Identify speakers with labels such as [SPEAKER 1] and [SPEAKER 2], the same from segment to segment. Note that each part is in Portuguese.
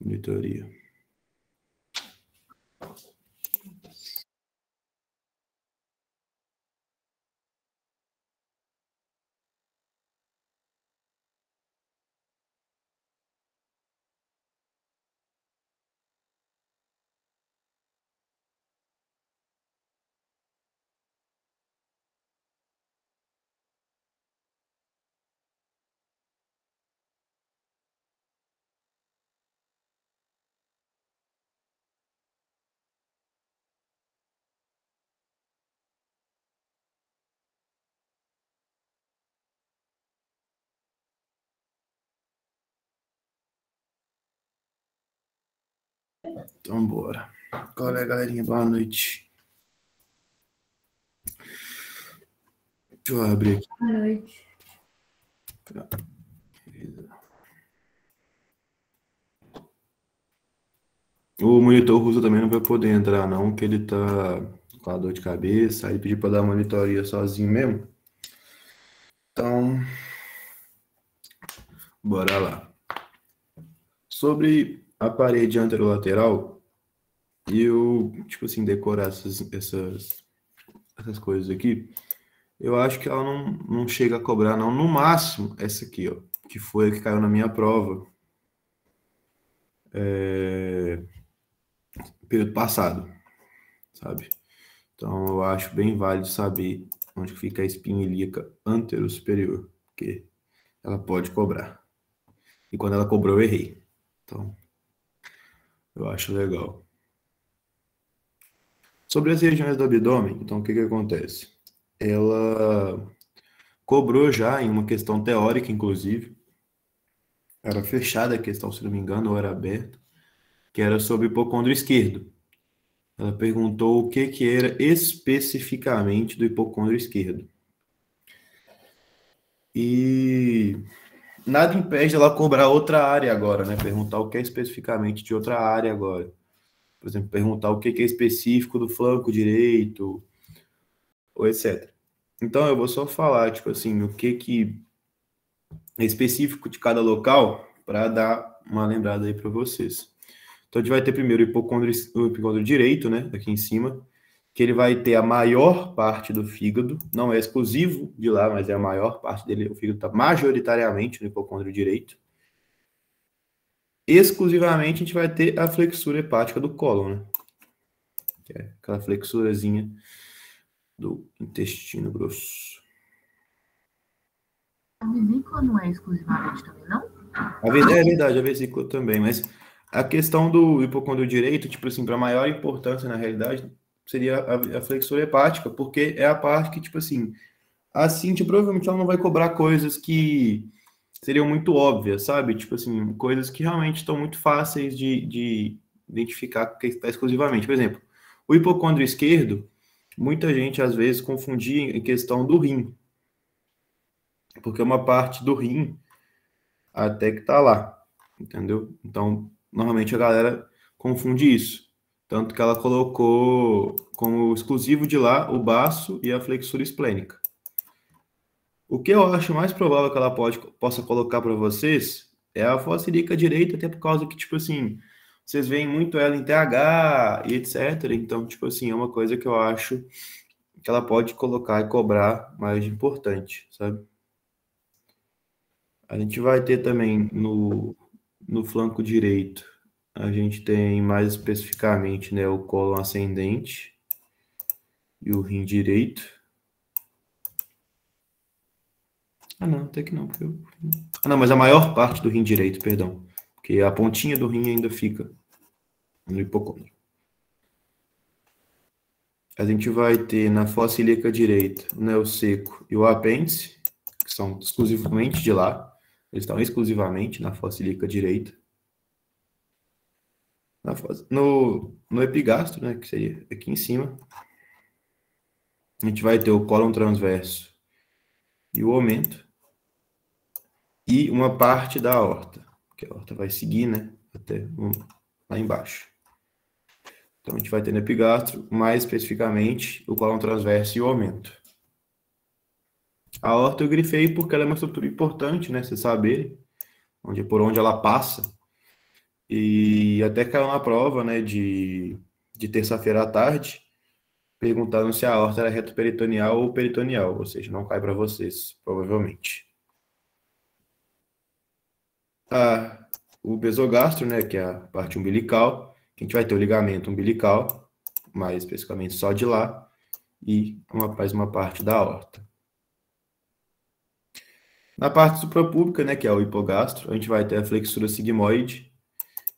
[SPEAKER 1] Monitoria. Então, bora. Qual é, galerinha? Boa noite. Deixa eu abrir aqui.
[SPEAKER 2] Boa noite.
[SPEAKER 1] O monitor russo também não vai poder entrar, não, que ele tá com a dor de cabeça. Aí pedi pra dar monitoria sozinho mesmo. Então, bora lá. Sobre a parede anterolateral, eu, tipo assim, decorar essas coisas aqui, eu acho que ela não chega a cobrar, não. No máximo, essa aqui, ó, que foi a que caiu na minha prova. Período passado, sabe? Então, eu acho bem válido saber onde fica a espinha ilíaca anterosuperior, porque ela pode cobrar. E quando ela cobrou, eu errei. Então, eu acho legal. Sobre as regiões do abdômen, então, o que que acontece? Ela cobrou já em uma questão teórica, inclusive. Era fechada a questão, se não me engano, ou era aberta, que era sobre o hipocôndrio esquerdo. Ela perguntou o que que era especificamente do hipocôndrio esquerdo. E nada impede ela cobrar outra área agora, né? Perguntar o que é especificamente de outra área agora. Por exemplo, perguntar o que é específico do flanco direito, ou etc. Então, eu vou só falar, tipo assim, o que é específico de cada local para dar uma lembrada aí para vocês. Então, a gente vai ter primeiro o hipocôndrio direito, né? Aqui em cima, que ele vai ter a maior parte do fígado, não é exclusivo de lá, mas é a maior parte dele. O fígado está majoritariamente no hipocôndrio direito. Exclusivamente, a gente vai ter a flexura hepática do cólon, né? Que é aquela flexurazinha do intestino grosso.
[SPEAKER 2] A vesícula não é exclusivamente também, não?
[SPEAKER 1] É verdade, a vesícula também, mas a questão do hipocôndrio direito, tipo assim, para maior importância na realidade, seria a flexura hepática, porque é a parte que, tipo assim, a Cintia provavelmente ela não vai cobrar coisas que seriam muito óbvias, sabe? Tipo assim, coisas que realmente estão muito fáceis de identificar que está exclusivamente. Por exemplo, o hipocôndrio esquerdo, muita gente às vezes confundia em questão do rim, porque uma parte do rim até que tá lá, entendeu? Então, normalmente a galera confunde isso. Tanto que ela colocou como exclusivo de lá o baço e a flexura esplênica. O que eu acho mais provável que ela possa colocar para vocês é a fossa ilíaca direita, até por causa que, tipo assim, vocês veem muito ela em TH e etc. Então, tipo assim, é uma coisa que eu acho que ela pode colocar e cobrar mais importante, sabe? A gente vai ter também no flanco direito, a gente tem mais especificamente, né, o cólon ascendente e o rim direito. Ah, não, até que não, porque eu... Ah, não, mas a maior parte do rim direito, perdão. Porque a pontinha do rim ainda fica no hipocôndrio. A gente vai ter na fossa ilíaca direita o neo seco e o apêndice, que são exclusivamente de lá. Eles estão exclusivamente na fossa ilíaca direita. No epigastro, né, que seria aqui em cima, a gente vai ter o cólon transverso e o aumento e uma parte da aorta, porque a aorta vai seguir, né, até lá embaixo. Então, a gente vai ter no epigastro, mais especificamente, o cólon transverso e o aumento. A aorta eu grifei porque ela é uma estrutura importante, né, vocês saberem, por onde ela passa. E até caiu na prova, né, de terça-feira à tarde, perguntando se a aorta era reto-peritoneal ou peritoneal, ou seja, não cai para vocês, provavelmente. O besogastro, né, que é a parte umbilical, que a gente vai ter o ligamento umbilical, mais especificamente só de lá, e mais uma parte da aorta. Na parte suprapúbica, né, que é o hipogastro, a gente vai ter a flexura sigmoide,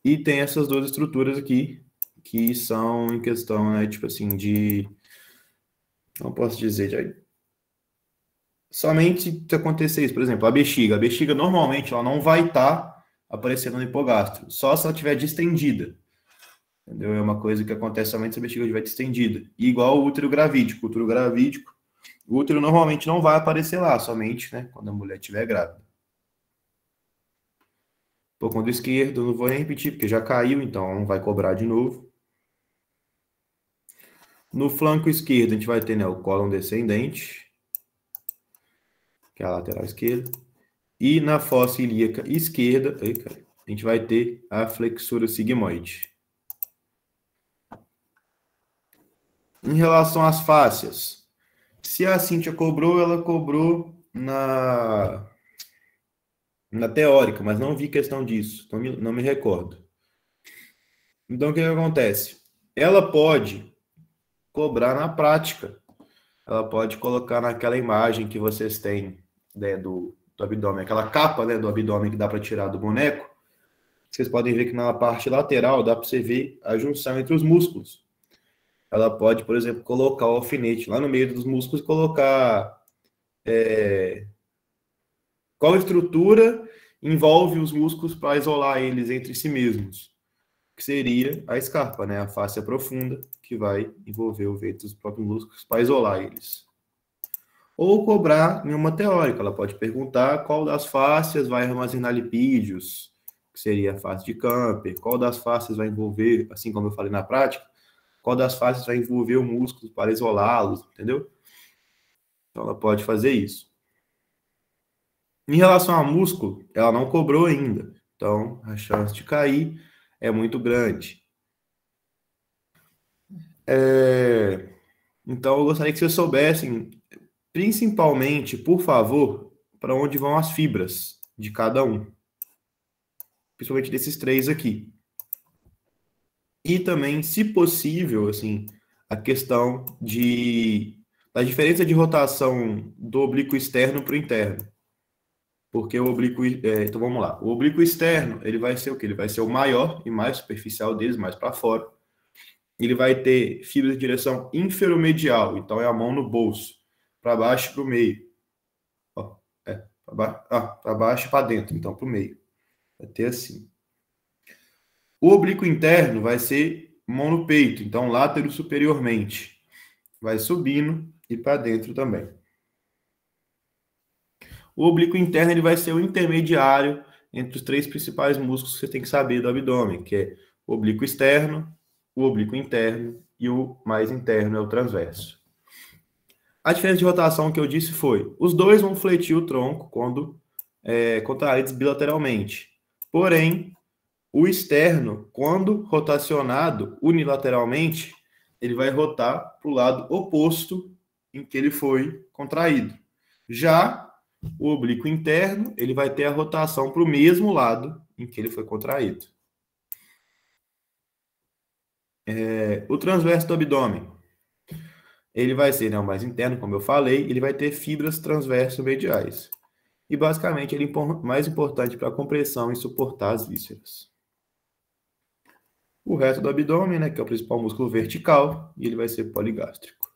[SPEAKER 1] e tem essas duas estruturas aqui, que são em questão, né, tipo assim, não posso dizer, somente se acontecer isso, por exemplo, a bexiga normalmente ela não vai estar aparecendo no hipogastro, só se ela estiver distendida, entendeu? É uma coisa que acontece somente se a bexiga estiver distendida. E igual o útero gravídico, o útero normalmente não vai aparecer lá, somente, né, quando a mulher estiver grávida. Hipocôndrio esquerdo, não vou nem repetir, porque já caiu, então não vai cobrar de novo. No flanco esquerdo, a gente vai ter, né, o cólon descendente, que é a lateral esquerda. E na fossa ilíaca esquerda, a gente vai ter a flexura sigmoide. Em relação às fáscias, se a Cíntia cobrou, ela cobrou na teórica, mas não vi questão disso, não me recordo. Então, o que acontece? Ela pode cobrar na prática. Ela pode colocar naquela imagem que vocês têm, né, do abdômen, aquela capa, né, do abdômen que dá para tirar do boneco. Vocês podem ver que na parte lateral dá para você ver a junção entre os músculos. Ela pode, por exemplo, colocar o alfinete lá no meio dos músculos e colocar qual estrutura envolve os músculos para isolar eles entre si mesmos, que seria a escarpa, né? A fáscia profunda, que vai envolver o veio dos próprios músculos para isolar eles. Ou cobrar em uma teórica, ela pode perguntar qual das fáscias vai armazenar lipídios, que seria a face de Camper, qual das fáscias vai envolver, assim como eu falei na prática, qual das fáscias vai envolver o músculo para isolá-los, entendeu? Então ela pode fazer isso. Em relação ao músculo, ela não cobrou ainda, então a chance de cair é muito grande. Então eu gostaria que vocês soubessem, principalmente, por favor, para onde vão as fibras de cada um. Principalmente desses três aqui. E também, se possível, assim, a questão da diferença de rotação do oblíquo externo para o interno. Porque o oblíquo... então, vamos lá. O oblíquo externo, ele vai ser o quê? Ele vai ser o maior e mais superficial deles, mais para fora. Ele vai ter fibras de direção inferomedial, então é a mão no bolso, para baixo e para o meio. Para baixo e para dentro, então para o meio. Vai ter assim. O oblíquo interno vai ser mão no peito, então látero superiormente. Vai subindo e para dentro também. O oblíquo interno ele vai ser o intermediário entre os três principais músculos que você tem que saber do abdômen, que é o oblíquo externo, o oblíquo interno e o mais interno é o transverso. A diferença de rotação que eu disse foi, os dois vão fletir o tronco quando contraídos bilateralmente. Porém, o externo, quando rotacionado unilateralmente, ele vai rotar para o lado oposto em que ele foi contraído. Já o oblíquo interno, ele vai ter a rotação para o mesmo lado em que ele foi contraído. O transverso do abdômen, ele vai ser, né, o mais interno, como eu falei, ele vai ter fibras transverso-mediais. E, basicamente, ele é mais importante para a compressão e suportar as vísceras. O resto do abdômen, né, que é o principal músculo vertical, e ele vai ser poligástrico.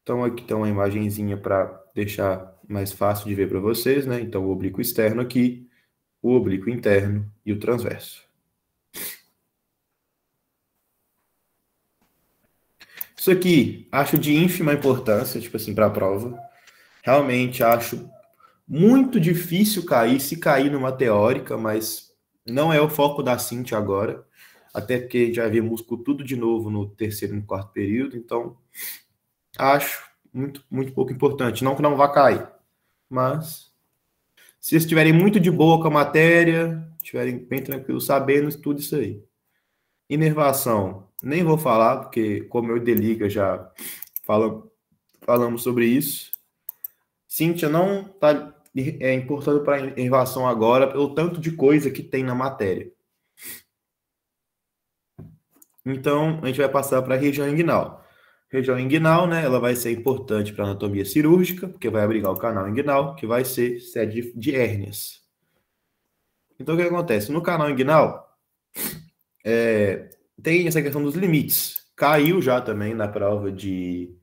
[SPEAKER 1] Então, aqui está uma imagenzinha para deixar mais fácil de ver para vocês, né? Então, o oblíquo externo aqui, o oblíquo interno e o transverso. Isso aqui, acho de ínfima importância, tipo assim, para a prova. Realmente acho muito difícil cair, se cair numa teórica, mas não é o foco da Cíntia agora, até porque já vi músculo tudo de novo no terceiro e no quarto período, então acho muito, muito pouco importante. Não que não vá cair, mas se estiverem muito de boa com a matéria, estiverem bem tranquilos, sabendo tudo isso aí. Inervação, nem vou falar, porque como eu e Deliga já falamos sobre isso. Cíntia não está importando para a inervação agora pelo tanto de coisa que tem na matéria. Então, a gente vai passar para a região inguinal. Região inguinal, né, ela vai ser importante para a anatomia cirúrgica, porque vai abrigar o canal inguinal, que vai ser sede de hérnias. Então, o que acontece? No canal inguinal, tem essa questão dos limites. Caiu já também na prova de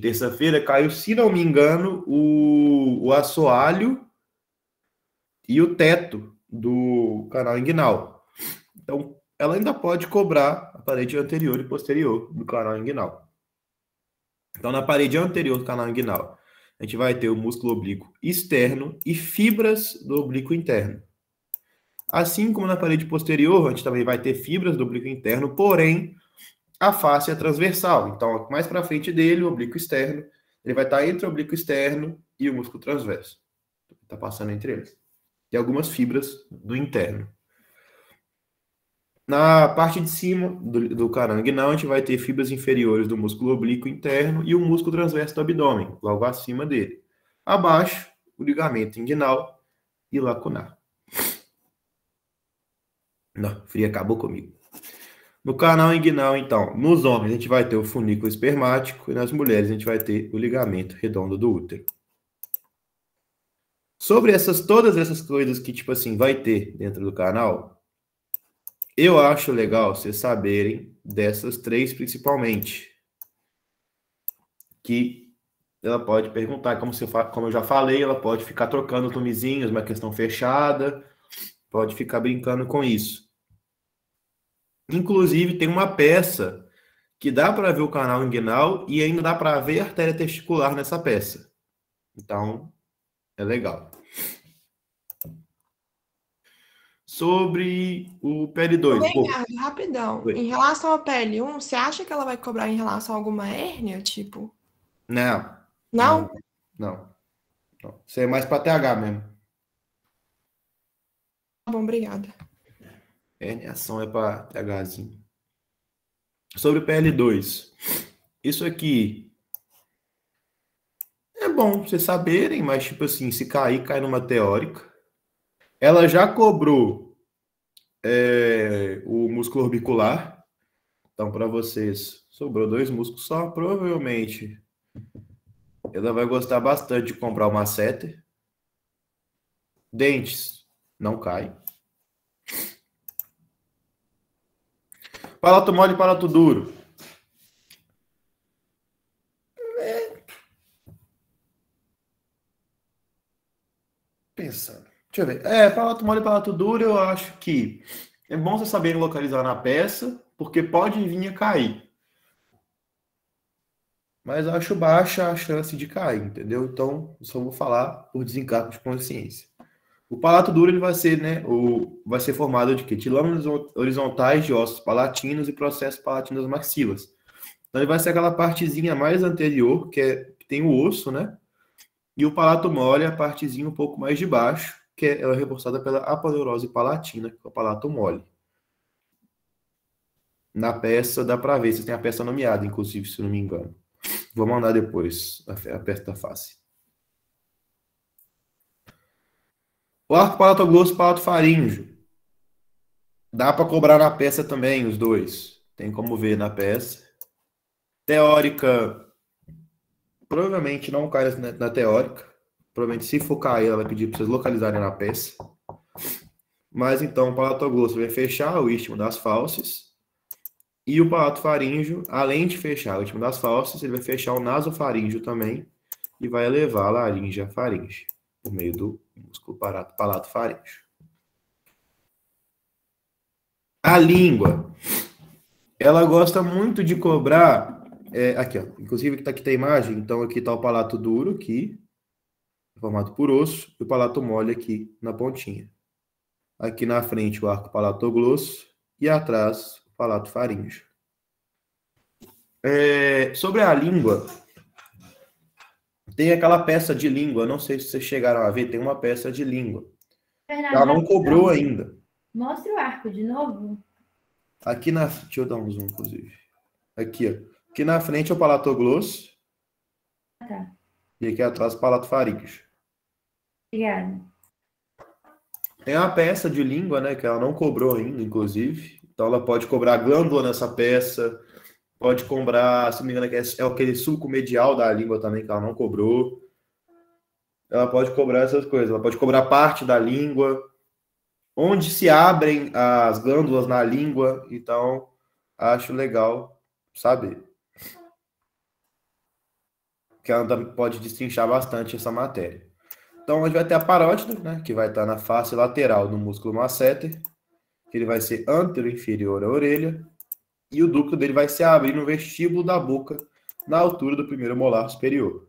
[SPEAKER 1] terça-feira, caiu, se não me engano, o assoalho e o teto do canal inguinal. Então, ela ainda pode cobrar a parede anterior e posterior do canal inguinal. Então, na parede anterior do canal inguinal, a gente vai ter o músculo oblíquo externo e fibras do oblíquo interno. Assim como na parede posterior, a gente também vai ter fibras do oblíquo interno, porém, a face é transversal. Então, mais para frente dele, o oblíquo externo, ele vai estar entre o oblíquo externo e o músculo transverso. Está passando entre eles. E algumas fibras do interno. Na parte de cima do canal inguinal, a gente vai ter fibras inferiores do músculo oblíquo interno e o músculo transverso do abdômen, logo acima dele. Abaixo, o ligamento inguinal e lacunar. Não, frio acabou comigo. No canal inguinal, então, nos homens a gente vai ter o funículo espermático e nas mulheres a gente vai ter o ligamento redondo do útero. Sobre todas essas coisas que, tipo assim, vai ter dentro do canal, eu acho legal vocês saberem dessas três principalmente. Que ela pode perguntar, como eu já falei, ela pode ficar trocando tomezinhos, uma questão fechada, pode ficar brincando com isso. Inclusive, tem uma peça que dá para ver o canal inguinal e ainda dá para ver a artéria testicular nessa peça. Então, é legal. Sobre o PL2.
[SPEAKER 3] Bem, rapidão.
[SPEAKER 1] Oi.
[SPEAKER 3] Em relação ao PL1, você acha que ela vai cobrar em relação a alguma hérnia, tipo?
[SPEAKER 1] Não.
[SPEAKER 3] Não?
[SPEAKER 1] Não. Isso é mais para TH mesmo.
[SPEAKER 3] Tá bom, obrigada.
[SPEAKER 1] Herniação é para THzinho. Sobre o PL2. Isso aqui é bom vocês saberem, mas tipo assim, se cair, cai numa teórica. Ela já cobrou o músculo orbicular. Então, para vocês, sobrou 2 músculos só. Provavelmente, ela vai gostar bastante de comprar o masseter. Dentes, não cai. Palato mole e palato duro. Pensando. Deixa eu ver. Palato mole e palato duro, eu acho que é bom vocês saberem localizar na peça, porque pode vir a cair. Mas eu acho baixa a chance de cair, entendeu? Então, só vou falar por desencargo de consciência. O palato duro ele vai ser, né, vai ser formado de quê? De lâminas horizontais de ossos palatinos e processos palatinos das maxilas. Então, ele vai ser aquela partezinha mais anterior, que tem o osso, né? E o palato mole é a partezinha um pouco mais de baixo, que ela é reforçada pela aponeurose palatina, que é o palato mole. Na peça dá para ver, vocês têm a peça nomeada, inclusive, se não me engano. Vou mandar depois a peça da face. O arco palatoglosso e palato faríngeo. Dá para cobrar na peça também, os dois. Tem como ver na peça. Teórica, provavelmente não cai na teórica. Provavelmente, se for cair, ela vai pedir para vocês localizarem na peça. Mas então, o palatoglosso vai fechar o istmo das fauces. E o palato faríngeo, além de fechar o istmo das fauces, ele vai fechar o nasofaríngeo também. E vai elevar a laringe à faringe, por meio do músculo palato faríngeo. A língua, ela gosta muito de cobrar, aqui ó, inclusive aqui tem a imagem, então aqui está o palato duro, aqui, formado por osso, e o palato mole aqui na pontinha. Aqui na frente o arco palatoglosso e atrás o palato faríngeo. Sobre a língua, tem aquela peça de língua, não sei se vocês chegaram a ver, tem uma peça de língua. Ela
[SPEAKER 4] Fernando,
[SPEAKER 1] não cobrou
[SPEAKER 4] rapidão.
[SPEAKER 1] ainda.
[SPEAKER 4] Mostra o arco de novo.
[SPEAKER 1] Aqui na... Deixa eu dar um zoom, inclusive. Aqui, ó. Aqui na frente é o palato glosso
[SPEAKER 4] Tá,
[SPEAKER 1] e aqui atrás o palato faríngeo.
[SPEAKER 4] obrigada.
[SPEAKER 1] Tem uma peça de língua, né, que ela não cobrou ainda, inclusive. Então ela pode cobrar glândula nessa peça, pode cobrar, se não me engano, é aquele sulco medial da língua também que ela não cobrou. Ela pode cobrar essas coisas, ela pode cobrar parte da língua, onde se abrem as glândulas na língua. Então, acho legal saber. Que ela pode destrinchar bastante essa matéria. Então, a gente vai ter a parótida, né, que vai estar na face lateral do músculo masseter, que ele vai ser antero-inferior à orelha, e o ducto dele vai se abrir no vestíbulo da boca, na altura do primeiro molar superior.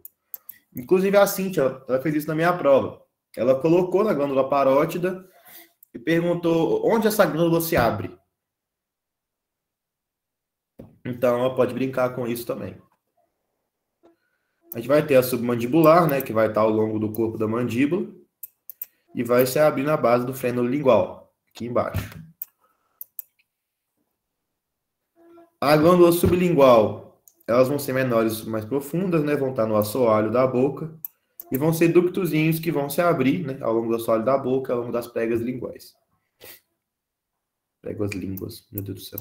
[SPEAKER 1] Inclusive, a Cíntia, ela fez isso na minha prova. Ela colocou na glândula parótida e perguntou onde essa glândula se abre. Então, ela pode brincar com isso também. A gente vai ter a submandibular, né, que vai estar ao longo do corpo da mandíbula e vai se abrir na base do frênulo lingual, aqui embaixo. A glândula sublingual, elas vão ser menores, mais profundas, né, vão estar no assoalho da boca e vão ser ductozinhos que vão se abrir, né, ao longo do assoalho da boca, ao longo das pregas linguais. Pregas línguas, meu Deus do céu.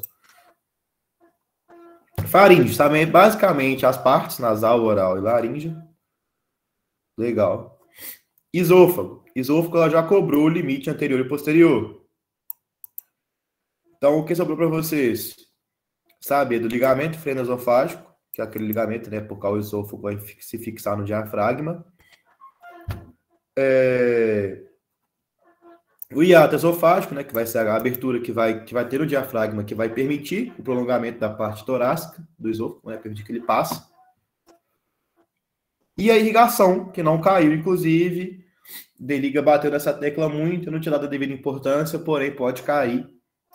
[SPEAKER 1] Faringe, também basicamente as partes nasal, oral e laringe. Legal. Esôfago. Esôfago ela já cobrou o limite anterior e posterior. Então, o que sobrou para vocês? Saber do ligamento freno-esofágico, que é aquele ligamento, né, por qual o esôfago vai se fixar no diafragma. O hiato esofágico, né, que vai ser a abertura que vai ter no diafragma, que vai permitir o prolongamento da parte torácica do esôfago, né, permitir que ele passe. E a irrigação, que não caiu, inclusive, Deliga bateu nessa tecla muito, não tinha dado a devida importância, porém pode cair,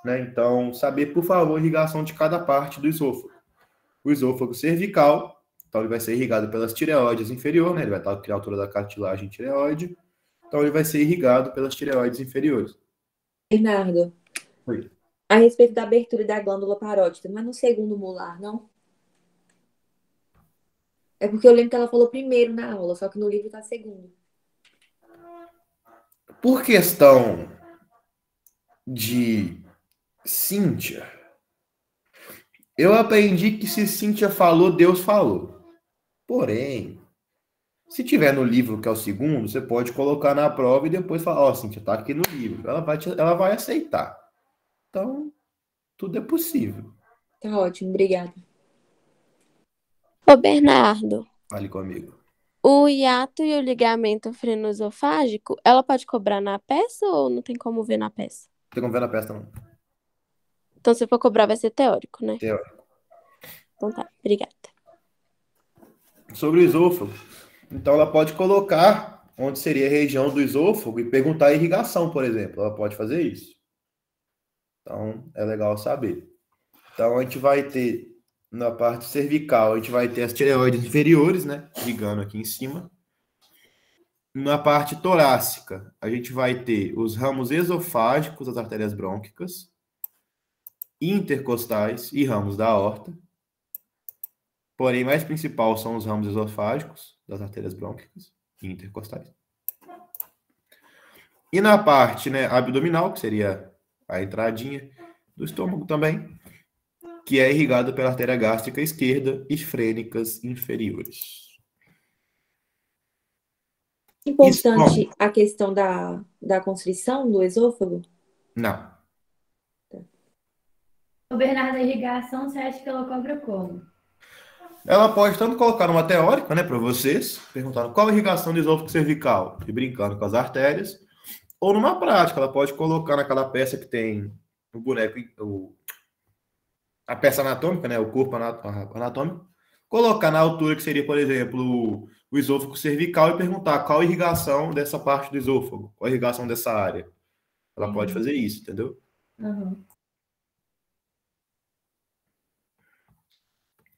[SPEAKER 1] né? Então, saber, por favor, a irrigação de cada parte do esôfago. O esôfago cervical, então ele vai ser irrigado pelas tireoides inferiores, né? Ele vai estar à altura da cartilagem tireoide, então ele vai ser irrigado pelas tireoides inferiores.
[SPEAKER 5] Bernardo,
[SPEAKER 1] Oi.
[SPEAKER 5] a respeito da abertura da glândula parótida, não é no segundo molar, não? É porque eu lembro que ela falou primeiro na aula, só que no livro tá segundo.
[SPEAKER 1] Por questão de Cíntia, eu aprendi que se Cíntia falou, Deus falou. Porém, se tiver no livro, que é o segundo, você pode colocar na prova e depois falar, ó, Cíntia, tá aqui no livro. Ela vai aceitar. Então, tudo é possível.
[SPEAKER 5] Tá ótimo, obrigada.
[SPEAKER 6] Ô, Bernardo,
[SPEAKER 1] Fale comigo.
[SPEAKER 6] o hiato e o ligamento frenoesofágico, ela pode cobrar na peça ou não tem como ver na peça?
[SPEAKER 1] Não tem como ver na peça, não.
[SPEAKER 6] Então, se for cobrar, vai ser teórico, né?
[SPEAKER 1] Teórico.
[SPEAKER 6] Então tá, obrigada.
[SPEAKER 1] Sobre o esôfago, então ela pode colocar onde seria a região do esôfago e perguntar a irrigação, por exemplo. Ela pode fazer isso. Então, é legal saber. Então, a gente vai ter, na parte cervical, a gente vai ter as tireoides inferiores, né? Ligando aqui em cima. Na parte torácica, a gente vai ter os ramos esofágicos das artérias brônquicas, intercostais e ramos da aorta. Porém, mais principal são os ramos esofágicos das artérias brônquicas e intercostais. E na parte, né, abdominal, que seria a entradinha do estômago também, que é irrigado pela artéria gástrica esquerda e frênicas inferiores.
[SPEAKER 5] Importante a questão da constrição do esôfago?
[SPEAKER 1] Não.
[SPEAKER 4] O Bernardo, a irrigação, você acha que ela cobra como?
[SPEAKER 1] Ela pode tanto colocar numa teórica, né, para vocês, perguntando qual a irrigação do esôfago cervical, e brincando com as artérias, ou numa prática, ela pode colocar naquela peça que tem o boneco, a peça anatômica, né, o corpo anatômico, colocar na altura que seria, por exemplo, o esôfago cervical e perguntar qual a irrigação dessa parte do esôfago, qual a irrigação dessa área. Ela pode fazer isso, entendeu?
[SPEAKER 4] Uhum.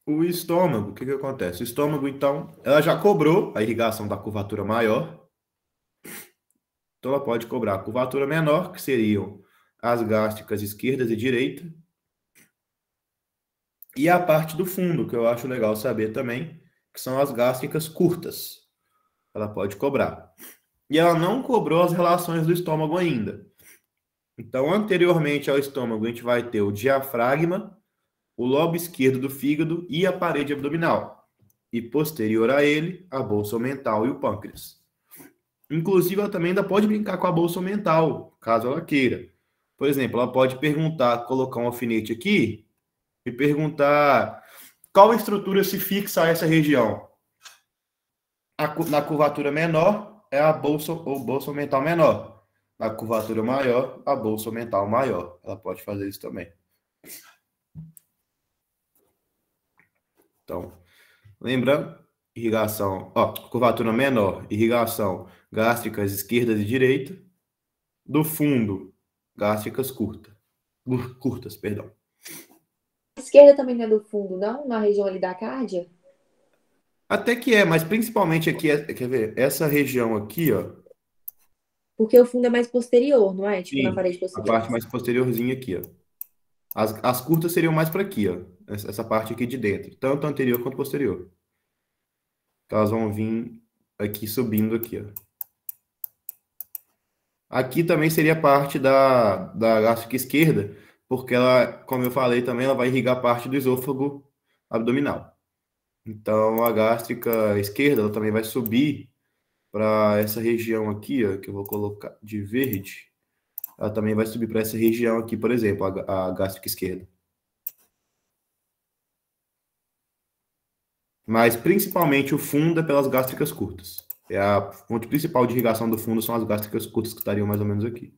[SPEAKER 1] O estômago, o que acontece? O estômago, então, ela já cobrou a irrigação da curvatura maior. Então, ela pode cobrar a curvatura menor, que seriam as gástricas esquerdas e direita, e a parte do fundo, que eu acho legal saber também, que são as gástricas curtas. Ela pode cobrar. E ela não cobrou as relações do estômago ainda. Então, anteriormente ao estômago, a gente vai ter o diafragma, o lobo esquerdo do fígado e a parede abdominal. E posterior a ele, a bolsa mental e o pâncreas. Inclusive, ela também ainda pode brincar com a bolsa mental, caso ela queira. Por exemplo, ela pode perguntar, colocar um alfinete aqui e perguntar qual estrutura se fixa a essa região. Na curvatura menor é a bolsa ou bolsa mental menor. Na curvatura maior, a bolsa mental maior. Ela pode fazer isso também. Então, lembrando, irrigação, curvatura menor, irrigação, gástricas esquerdas e direita. Do fundo, gástricas curtas, perdão.
[SPEAKER 5] A esquerda também não é do fundo, não? Na região ali da cárdia?
[SPEAKER 1] Até que é, mas principalmente aqui, quer ver, essa região aqui, ó.
[SPEAKER 5] Porque o fundo é mais posterior, não é? Tipo, na
[SPEAKER 1] Sim,
[SPEAKER 5] parede
[SPEAKER 1] a
[SPEAKER 5] posterior.
[SPEAKER 1] parte mais posteriorzinha aqui, ó. As curtas seriam mais para aqui, ó. Essa parte aqui de dentro, tanto anterior quanto posterior. Então, elas vão vir aqui subindo aqui, ó. Aqui também seria parte da gástrica esquerda, porque ela, como eu falei também, ela vai irrigar parte do esôfago abdominal. Então, a gástrica esquerda, ela também vai subir para essa região aqui, ó, que eu vou colocar de verde. Ela também vai subir para essa região aqui, por exemplo, a gástrica esquerda. Mas, principalmente, o fundo é pelas gástricas curtas. É a fonte principal de irrigação do fundo, são as gástricas curtas que estariam mais ou menos aqui.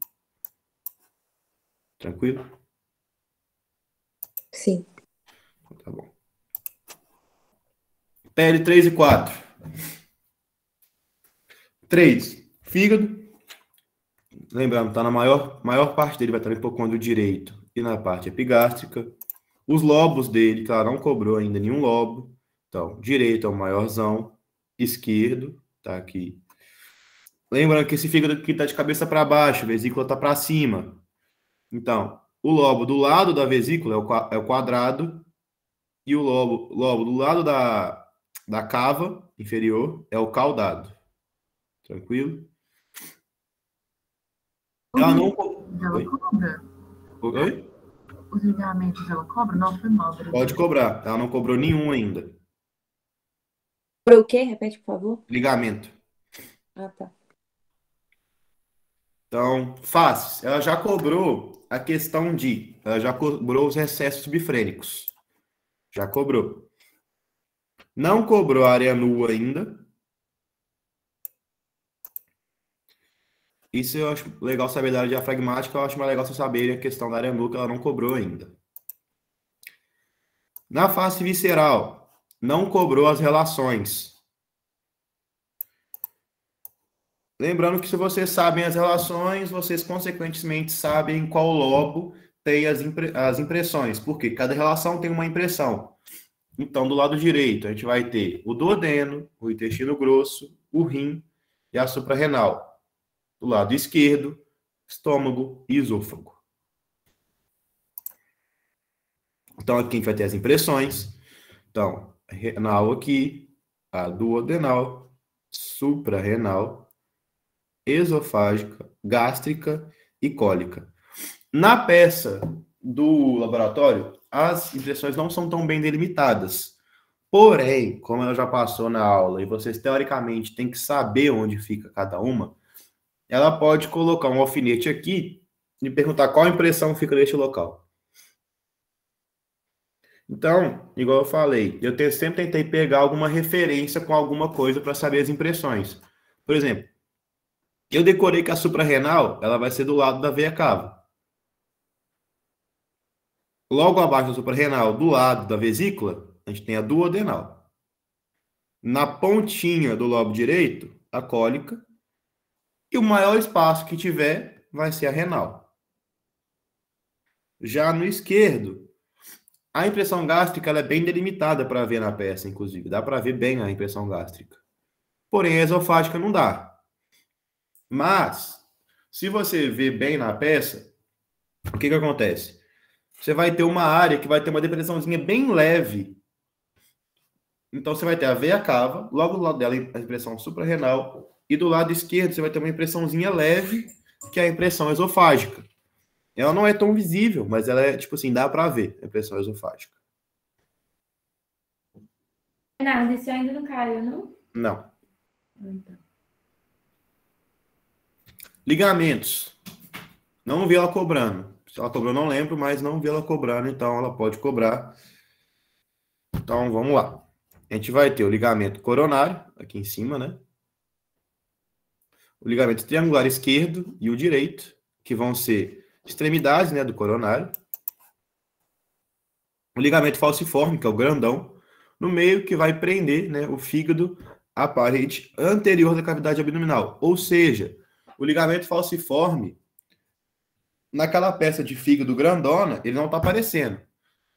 [SPEAKER 1] Tranquilo?
[SPEAKER 5] Sim.
[SPEAKER 1] Tá bom. PL 3 e 4. 3. Fígado. Lembrando, tá na maior parte dele vai estar no hipocôndrio direito e na parte epigástrica. Os lobos dele, que ela não cobrou ainda nenhum lobo. Então, direito é o maiorzão, esquerdo tá aqui. Lembrando que esse fígado aqui tá de cabeça para baixo, a vesícula tá para cima. Então, o lobo do lado da vesícula é o quadrado e o lobo do lado da cava inferior é o caudado. Tranquilo? Ela não...
[SPEAKER 2] Ela cobra.
[SPEAKER 1] Oi?
[SPEAKER 2] Os ligamentos ela cobra? Não, foi mal.
[SPEAKER 1] Pode cobrar. Ela não cobrou nenhum ainda.
[SPEAKER 5] Cobrou o quê? Repete, por favor.
[SPEAKER 1] Ligamento.
[SPEAKER 5] Ah, tá.
[SPEAKER 1] Então, fácil. Ela já cobrou a questão de... Ela já cobrou os excessos subfrênicos. Já cobrou. Não cobrou a área nua ainda. Isso eu acho legal saber da área diafragmática. Eu acho mais legal você saber a questão da área nua que ela não cobrou ainda. Na face visceral, não cobrou as relações. Lembrando que se vocês sabem as relações, vocês consequentemente sabem qual lobo tem as impressões. Porque cada relação tem uma impressão. Então, do lado direito, a gente vai ter o duodeno, o intestino grosso, o rim e a suprarrenal. Do lado esquerdo, estômago e esôfago. Então, aqui a gente vai ter as impressões. Então, renal aqui, a duodenal, suprarrenal, esofágica, gástrica e cólica. Na peça do laboratório, as impressões não são tão bem delimitadas. Porém, como ela já passou na aula e vocês teoricamente têm que saber onde fica cada uma, ela pode colocar um alfinete aqui e perguntar qual impressão fica neste local. Então, igual eu falei, eu sempre tentei pegar alguma referência com alguma coisa para saber as impressões. Por exemplo, eu decorei que a suprarrenal ela vai ser do lado da veia cava. Logo abaixo da suprarrenal, do lado da vesícula, a gente tem a duodenal. Na pontinha do lobo direito, a cólica. E o maior espaço que tiver vai ser a renal. Já no esquerdo, a impressão gástrica ela é bem delimitada para ver na peça, inclusive. Dá para ver bem a impressão gástrica. Porém, a esofágica não dá. Mas, Se você vê bem na peça, o que acontece? Você vai ter uma área que vai ter uma depressãozinha bem leve. Então, você vai ter a veia cava, logo do lado dela a impressão suprarrenal, e do lado esquerdo você vai ter uma impressãozinha leve, que é a impressão esofágica. Ela não é tão visível, mas ela é, tipo assim, dá para ver a impressão esofágica.
[SPEAKER 4] Bernardo, isso ainda não caiu, não?
[SPEAKER 1] Não.
[SPEAKER 4] Então.
[SPEAKER 1] Ligamentos. Não vi ela cobrando. Se ela cobrou, não lembro, mas não vi ela cobrando, então ela pode cobrar. Então, vamos lá. A gente vai ter o ligamento coronário, aqui em cima, né? O ligamento triangular esquerdo e o direito, que vão ser extremidades, né, do coronário. O ligamento falciforme, que é o grandão, no meio, que vai prender, né, o fígado à parede anterior da cavidade abdominal. Ou seja, o ligamento falciforme, naquela peça de fígado grandona, ele não está aparecendo.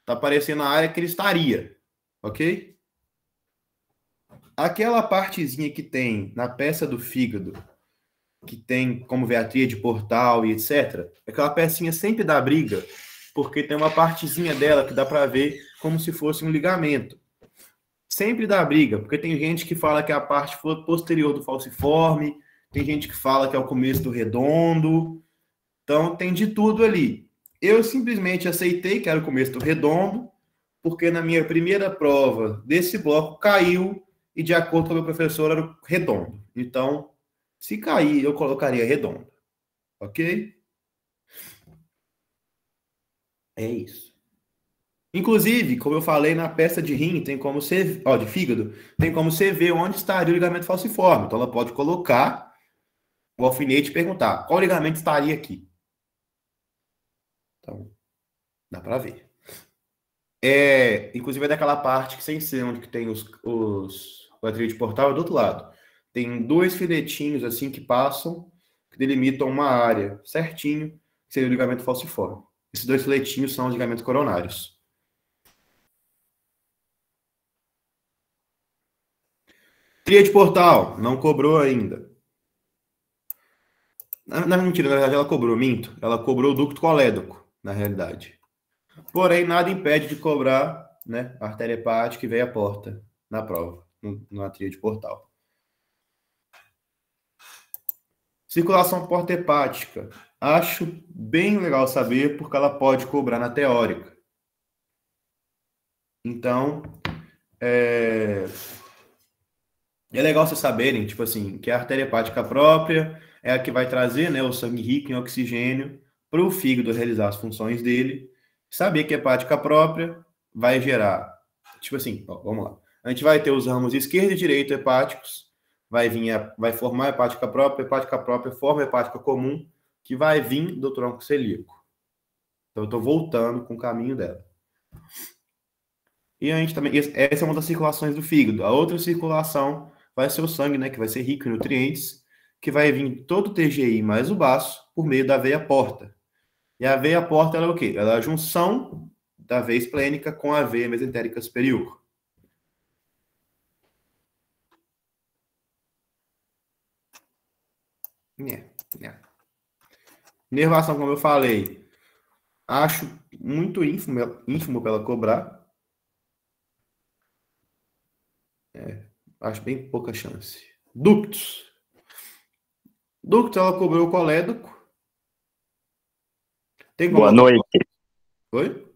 [SPEAKER 1] Está aparecendo a área que ele estaria, ok? Aquela partezinha que tem na peça do fígado, que tem como ver a tríade portal e etc., aquela pecinha sempre dá briga, porque tem uma partezinha dela que dá para ver como se fosse um ligamento. Sempre dá briga, porque tem gente que fala que é a parte posterior do falciforme, tem gente que fala que é o começo do redondo, então tem de tudo ali. Eu simplesmente aceitei que era o começo do redondo, porque na minha primeira prova desse bloco caiu, e de acordo com o meu professor era o redondo. Então, se cair, eu colocaria redondo. Ok? É isso. Inclusive, como eu falei, na peça de rim, tem como você, de fígado, tem como você ver onde estaria o ligamento falciforme. Então, ela pode colocar o alfinete e perguntar qual ligamento estaria aqui. Então, dá para ver. Inclusive, é daquela parte que sem ser onde que tem a tríade portal, é do outro lado. Tem dois filetinhos assim que passam, que delimitam uma área certinho, que seria o ligamento falciforme. Esses dois filetinhos são os ligamentos coronários. Tríade portal, não cobrou ainda. Mentira, na verdade ela cobrou, minto. Ela cobrou o ducto colédoco, na realidade. Porém, nada impede de cobrar, né, a artéria hepática e veia porta na prova, na tríade portal. Circulação porta hepática. Acho bem legal saber, porque ela pode cobrar na teórica. Então, é legal vocês saberem, tipo assim, que a artéria hepática própria é a que vai trazer, né, o sangue rico em oxigênio para o fígado realizar as funções dele. Saber que a hepática própria vai gerar, tipo assim, vamos lá. A gente vai ter os ramos esquerdo e direito hepáticos, vai formar a hepática própria forma a hepática comum, que vai vir do tronco celíaco. Então, eu estou voltando com o caminho dela. E a gente também, essa é uma das circulações do fígado. A outra circulação vai ser o sangue, né, que vai ser rico em nutrientes, que vai vir todo o TGI mais o baço por meio da veia porta. E a veia porta, ela é o quê? Ela é a junção da veia esplênica com a veia mesentérica superior. Inervação, como eu falei, acho muito ínfimo para ela cobrar. Acho bem pouca chance. Ductos. Ductos, ela cobrou o colédoco.
[SPEAKER 7] Boa noite.
[SPEAKER 1] Oi?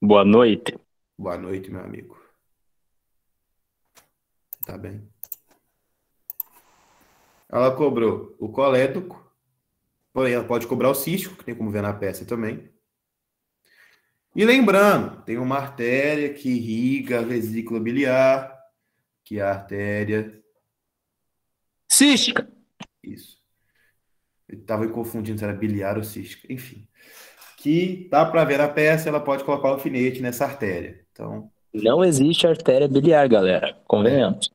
[SPEAKER 7] Boa noite.
[SPEAKER 1] Boa noite, meu amigo. Tá bem. Ela cobrou o colédoco, porém ela pode cobrar o cístico, que tem como ver na peça também. E lembrando, tem uma artéria que irriga a vesícula biliar, que é a artéria
[SPEAKER 7] cística.
[SPEAKER 1] Isso. Eu estava confundindo se era biliar ou cística. Enfim. Que dá para ver na peça, ela pode colocar o alfinete nessa artéria. Então,
[SPEAKER 7] não existe artéria biliar, galera. Convenhamos.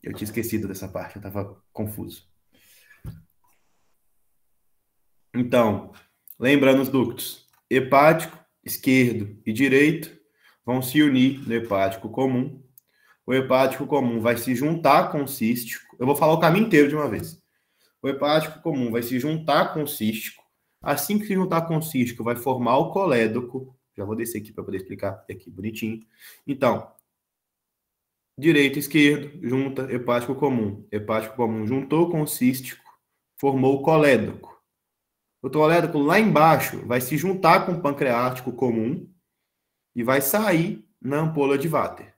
[SPEAKER 1] Eu tinha esquecido dessa parte, eu estava confuso. Então, lembrando os ductos. Hepático, esquerdo e direito vão se unir no hepático comum. O hepático comum vai se juntar com o cístico. Eu vou falar o caminho inteiro de uma vez. O hepático comum vai se juntar com o cístico. Assim que se juntar com o cístico, vai formar o colédoco. Já vou descer aqui para poder explicar aqui bonitinho. Então, direito e esquerdo, junta, hepático comum. Hepático comum juntou com o cístico, formou o colédoco. O colédoco lá embaixo vai se juntar com o pancreático comum e vai sair na ampola de Vater.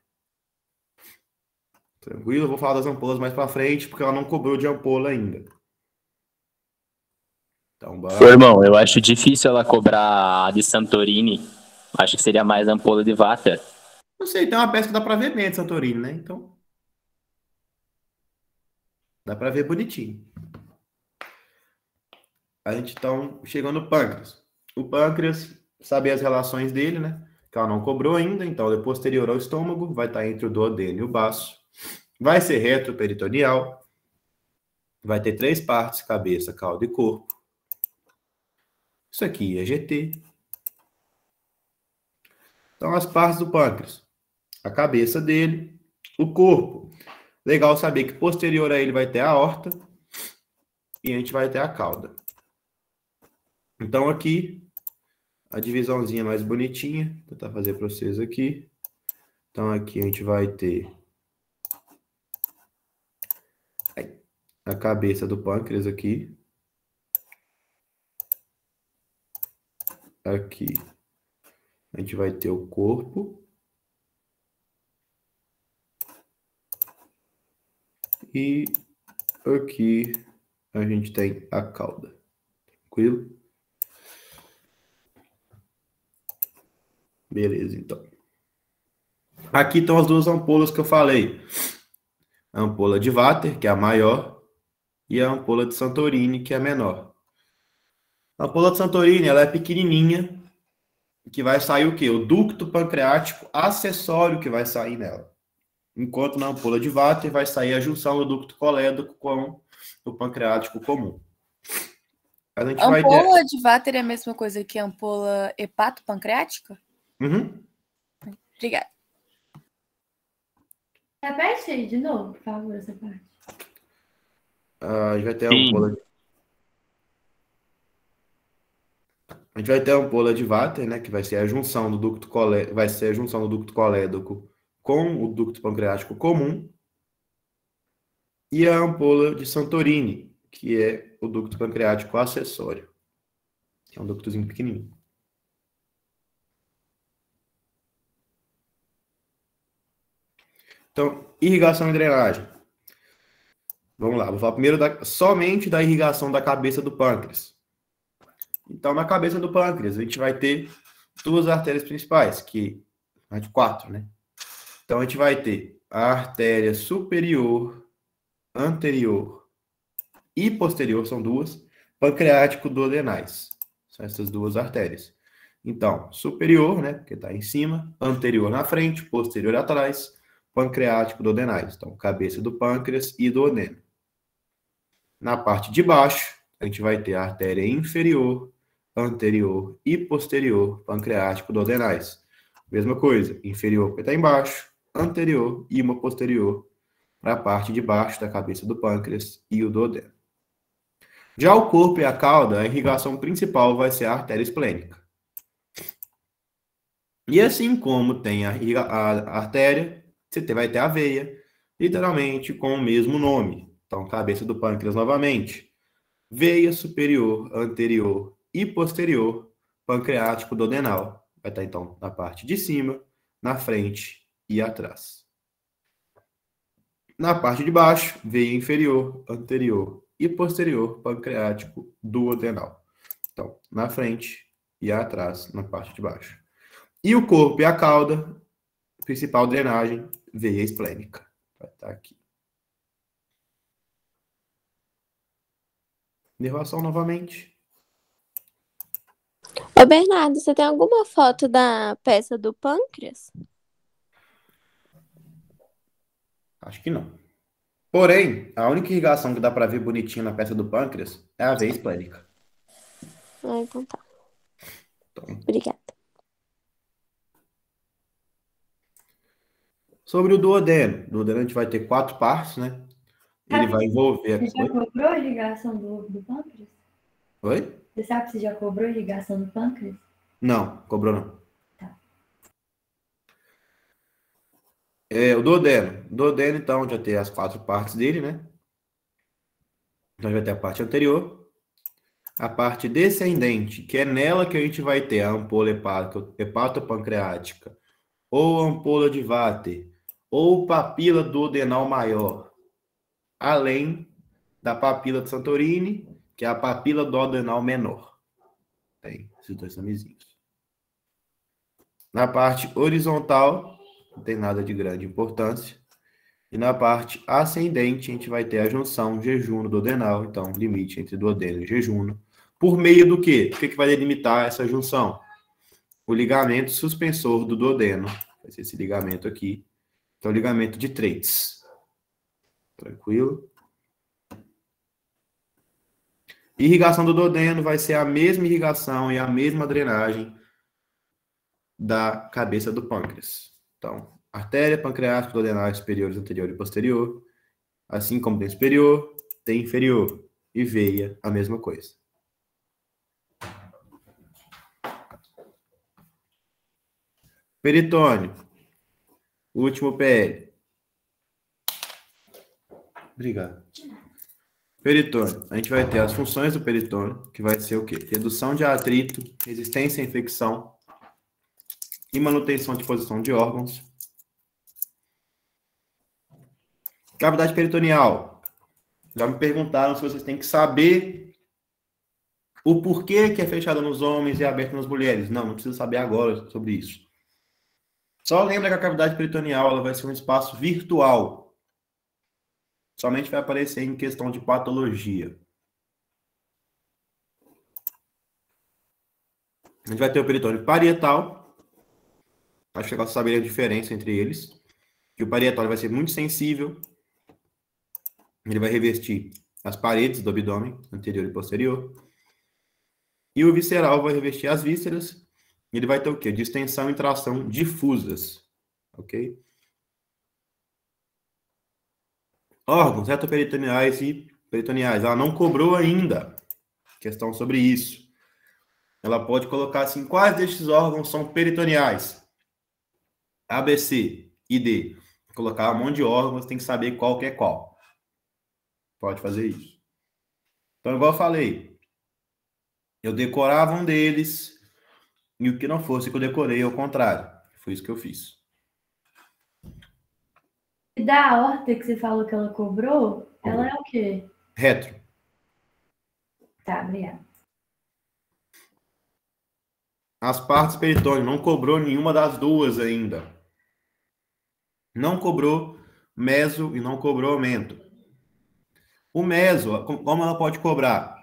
[SPEAKER 1] Tranquilo? Eu vou falar das ampolas mais para frente, porque ela não cobrou de ampola ainda. Então,
[SPEAKER 7] Ô,
[SPEAKER 1] bora.
[SPEAKER 7] irmão, eu acho difícil ela cobrar a de Santorini. Acho que seria mais ampola de Vater.
[SPEAKER 1] Não sei, tem uma peça que dá para ver bem de Santorini, né? Então, dá para ver bonitinho. A gente então chegou no pâncreas. O pâncreas, saber as relações dele, né? Que ela não cobrou ainda, então ele é posterior ao estômago, vai estar entre o duodeno e o baço. Vai ser retroperitoneal. Vai ter 3 partes: cabeça, cauda e corpo. Isso aqui é GT. Então, as partes do pâncreas. A cabeça dele, o corpo. Legal saber que posterior a ele vai ter a aorta e a gente vai ter a cauda. Então, aqui, a divisãozinha mais bonitinha. Vou tentar fazer para vocês aqui. Então, aqui a gente vai ter a cabeça do pâncreas aqui. Aqui a gente vai ter o corpo. E aqui a gente tem a cauda. Tranquilo? Beleza, então. Aqui estão as duas ampolas que eu falei. A ampola de Vater, que é a maior, e a ampola de Santorini, que é a menor. A ampola de Santorini, ela é pequenininha, que vai sair o quê? O ducto pancreático acessório que vai sair nela. Enquanto na ampola de Vater vai sair a junção do ducto colédoco com o pancreático comum. A gente vai ter...
[SPEAKER 8] Ampola de Vater é a mesma coisa que a ampola hepatopancreática?
[SPEAKER 1] Uhum.
[SPEAKER 8] Obrigada.
[SPEAKER 4] Repete aí de novo, por favor, essa parte.
[SPEAKER 1] A gente vai ter a
[SPEAKER 7] Sim.
[SPEAKER 1] ampola... A gente vai ter a ampola de Vater, né, que vai ser a junção do ducto colédoco com o ducto pancreático comum, e a ampola de Santorini, que é o ducto pancreático acessório, que é um ductozinho pequenininho. Então, irrigação e drenagem. Vamos lá, vou falar primeiro somente da irrigação da cabeça do pâncreas. Então, na cabeça do pâncreas, a gente vai ter 2 artérias principais, que é de 4, né? Então, a gente vai ter a artéria superior, anterior e posterior, são 2, pancreático-duodenais. São essas 2 artérias. Então, superior, né, porque está em cima, anterior na frente, posterior atrás, pancreático-duodenais. Então, cabeça do pâncreas e duodeno. Na parte de baixo, a gente vai ter a artéria inferior, anterior e posterior, pancreático-duodenais. Mesma coisa, inferior porque está embaixo, anterior e uma posterior para a parte de baixo da cabeça do pâncreas e o duodeno. Já o corpo e a cauda, a irrigação principal vai ser a artéria esplênica. E assim como tem a artéria, você vai ter a veia, literalmente com o mesmo nome. Então, cabeça do pâncreas novamente. Veia superior, anterior e posterior, pancreático duodenal. Vai estar, então, na parte de cima, na frente e atrás. Na parte de baixo, veia inferior, anterior e posterior, pancreático duodenal. Então, na frente e atrás, na parte de baixo. E o corpo e a cauda, principal drenagem, veia esplênica. Vai estar aqui. Nervação novamente.
[SPEAKER 6] Ô, Bernardo, você tem alguma foto da peça do pâncreas?
[SPEAKER 1] Acho que não. Porém, a única irrigação que dá para ver bonitinho na peça do pâncreas é a veia esplênica.
[SPEAKER 6] Ah, então tá.
[SPEAKER 1] Então,
[SPEAKER 6] Obrigada.
[SPEAKER 1] sobre o duodeno. O duodeno a gente vai ter 4 partes, né? ele vai envolver...
[SPEAKER 4] Você já cobrou a irrigação do pâncreas?
[SPEAKER 1] Oi?
[SPEAKER 4] Você sabe se já cobrou a irrigação do pâncreas?
[SPEAKER 1] Não, cobrou não.
[SPEAKER 4] Tá.
[SPEAKER 1] O duodeno. O duodeno, então, já tem as 4 partes dele, né? Então, vai ter a parte anterior, a parte descendente, que é nela que a gente vai ter a ampola hepatopancreática, ou ampola de Vater, ou papila duodenal maior, além da papila de Santorini, que é a papila duodenal menor. Tem esses 2 nomezinhos. Na parte horizontal, não tem nada de grande importância. E na parte ascendente, a gente vai ter a junção jejuno-duodenal, então, limite entre duodeno e jejuno. Por meio do quê? O que vai delimitar essa junção? O ligamento suspensor do duodeno. Vai ser esse ligamento aqui. Então, o ligamento de Treitz. Tranquilo? Irrigação do duodeno vai ser a mesma irrigação e a mesma drenagem da cabeça do pâncreas. Então, artéria pancreática duodenal superior, anterior e posterior. Assim como tem superior, tem inferior. E veia, a mesma coisa. Peritônio. Último PL. Obrigado. Peritônio. A gente vai ter as funções do peritônio, que vai ser o quê? Redução de atrito, resistência à infecção e manutenção de posição de órgãos. Cavidade peritoneal. Já me perguntaram se vocês têm que saber o porquê que é fechada nos homens e aberta nas mulheres. Não precisa saber agora sobre isso. Só lembra que a cavidade peritoneal ela vai ser um espaço virtual. Somente vai aparecer em questão de patologia. A gente vai ter o peritônio parietal. Acho que vocês saberem a diferença entre eles. Que o parietal vai ser muito sensível. Ele vai revestir as paredes do abdômen, anterior e posterior. E o visceral vai revestir as vísceras. Ele vai ter o quê? Distensão e tração difusas. Ok? Órgãos retoperitoneais e peritoneais. Ela não cobrou ainda. Questão sobre isso. Ela pode colocar assim, quais destes órgãos são peritoneais? A, B, C e D. Colocar um monte de órgãos, tem que saber qual que é qual. Pode fazer isso. Então, igual eu falei, eu decorava um deles e o que não fosse que eu decorei, ao contrário. Foi isso que eu fiz.
[SPEAKER 4] E da aorta que você falou que ela cobrou, ela é o quê?
[SPEAKER 1] Retro.
[SPEAKER 4] Tá, obrigada.
[SPEAKER 1] As partes peritônio não cobrou nenhuma das duas ainda. Não cobrou meso e não cobrou aumento. O meso, como ela pode cobrar?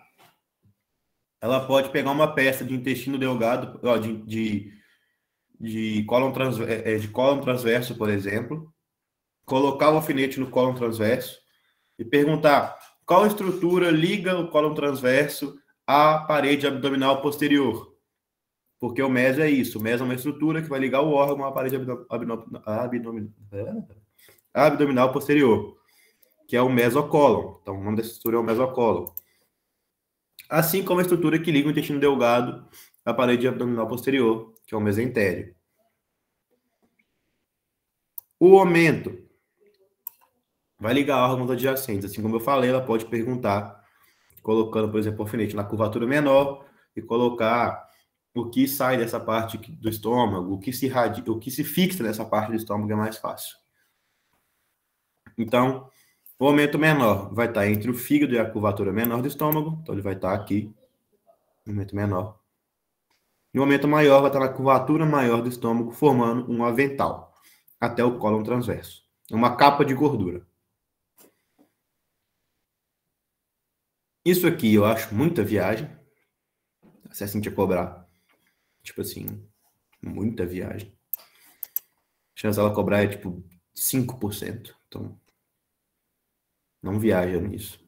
[SPEAKER 1] Ela pode pegar uma peça de intestino delgado, de cólon transverso, por exemplo, colocar o alfinete no cólon transverso e perguntar qual estrutura liga o cólon transverso à parede abdominal posterior. Porque o meso é isso. O meso é uma estrutura que vai ligar o órgão à parede abdominal posterior, que é o mesocólon. Então, o nome dessa estrutura é o mesocólon. Assim como a estrutura que liga o intestino delgado à parede abdominal posterior, que é o mesentério. O aumento vai ligar órgãos adjacentes. Assim como eu falei, ela pode perguntar, colocando, por exemplo, o alfinete na curvatura menor e colocar o que sai dessa parte do estômago, o que se fixa nessa parte do estômago é mais fácil. Então, o aumento menor vai estar entre o fígado e a curvatura menor do estômago. Então, ele vai estar aqui, aumento menor. E o aumento maior vai estar na curvatura maior do estômago, formando um avental, até o cólon transverso. Uma capa de gordura. Isso aqui eu acho muita viagem. Se a Cintia cobrar. Tipo assim, muita viagem. A chance dela cobrar é tipo 5%. Então, não viaja nisso.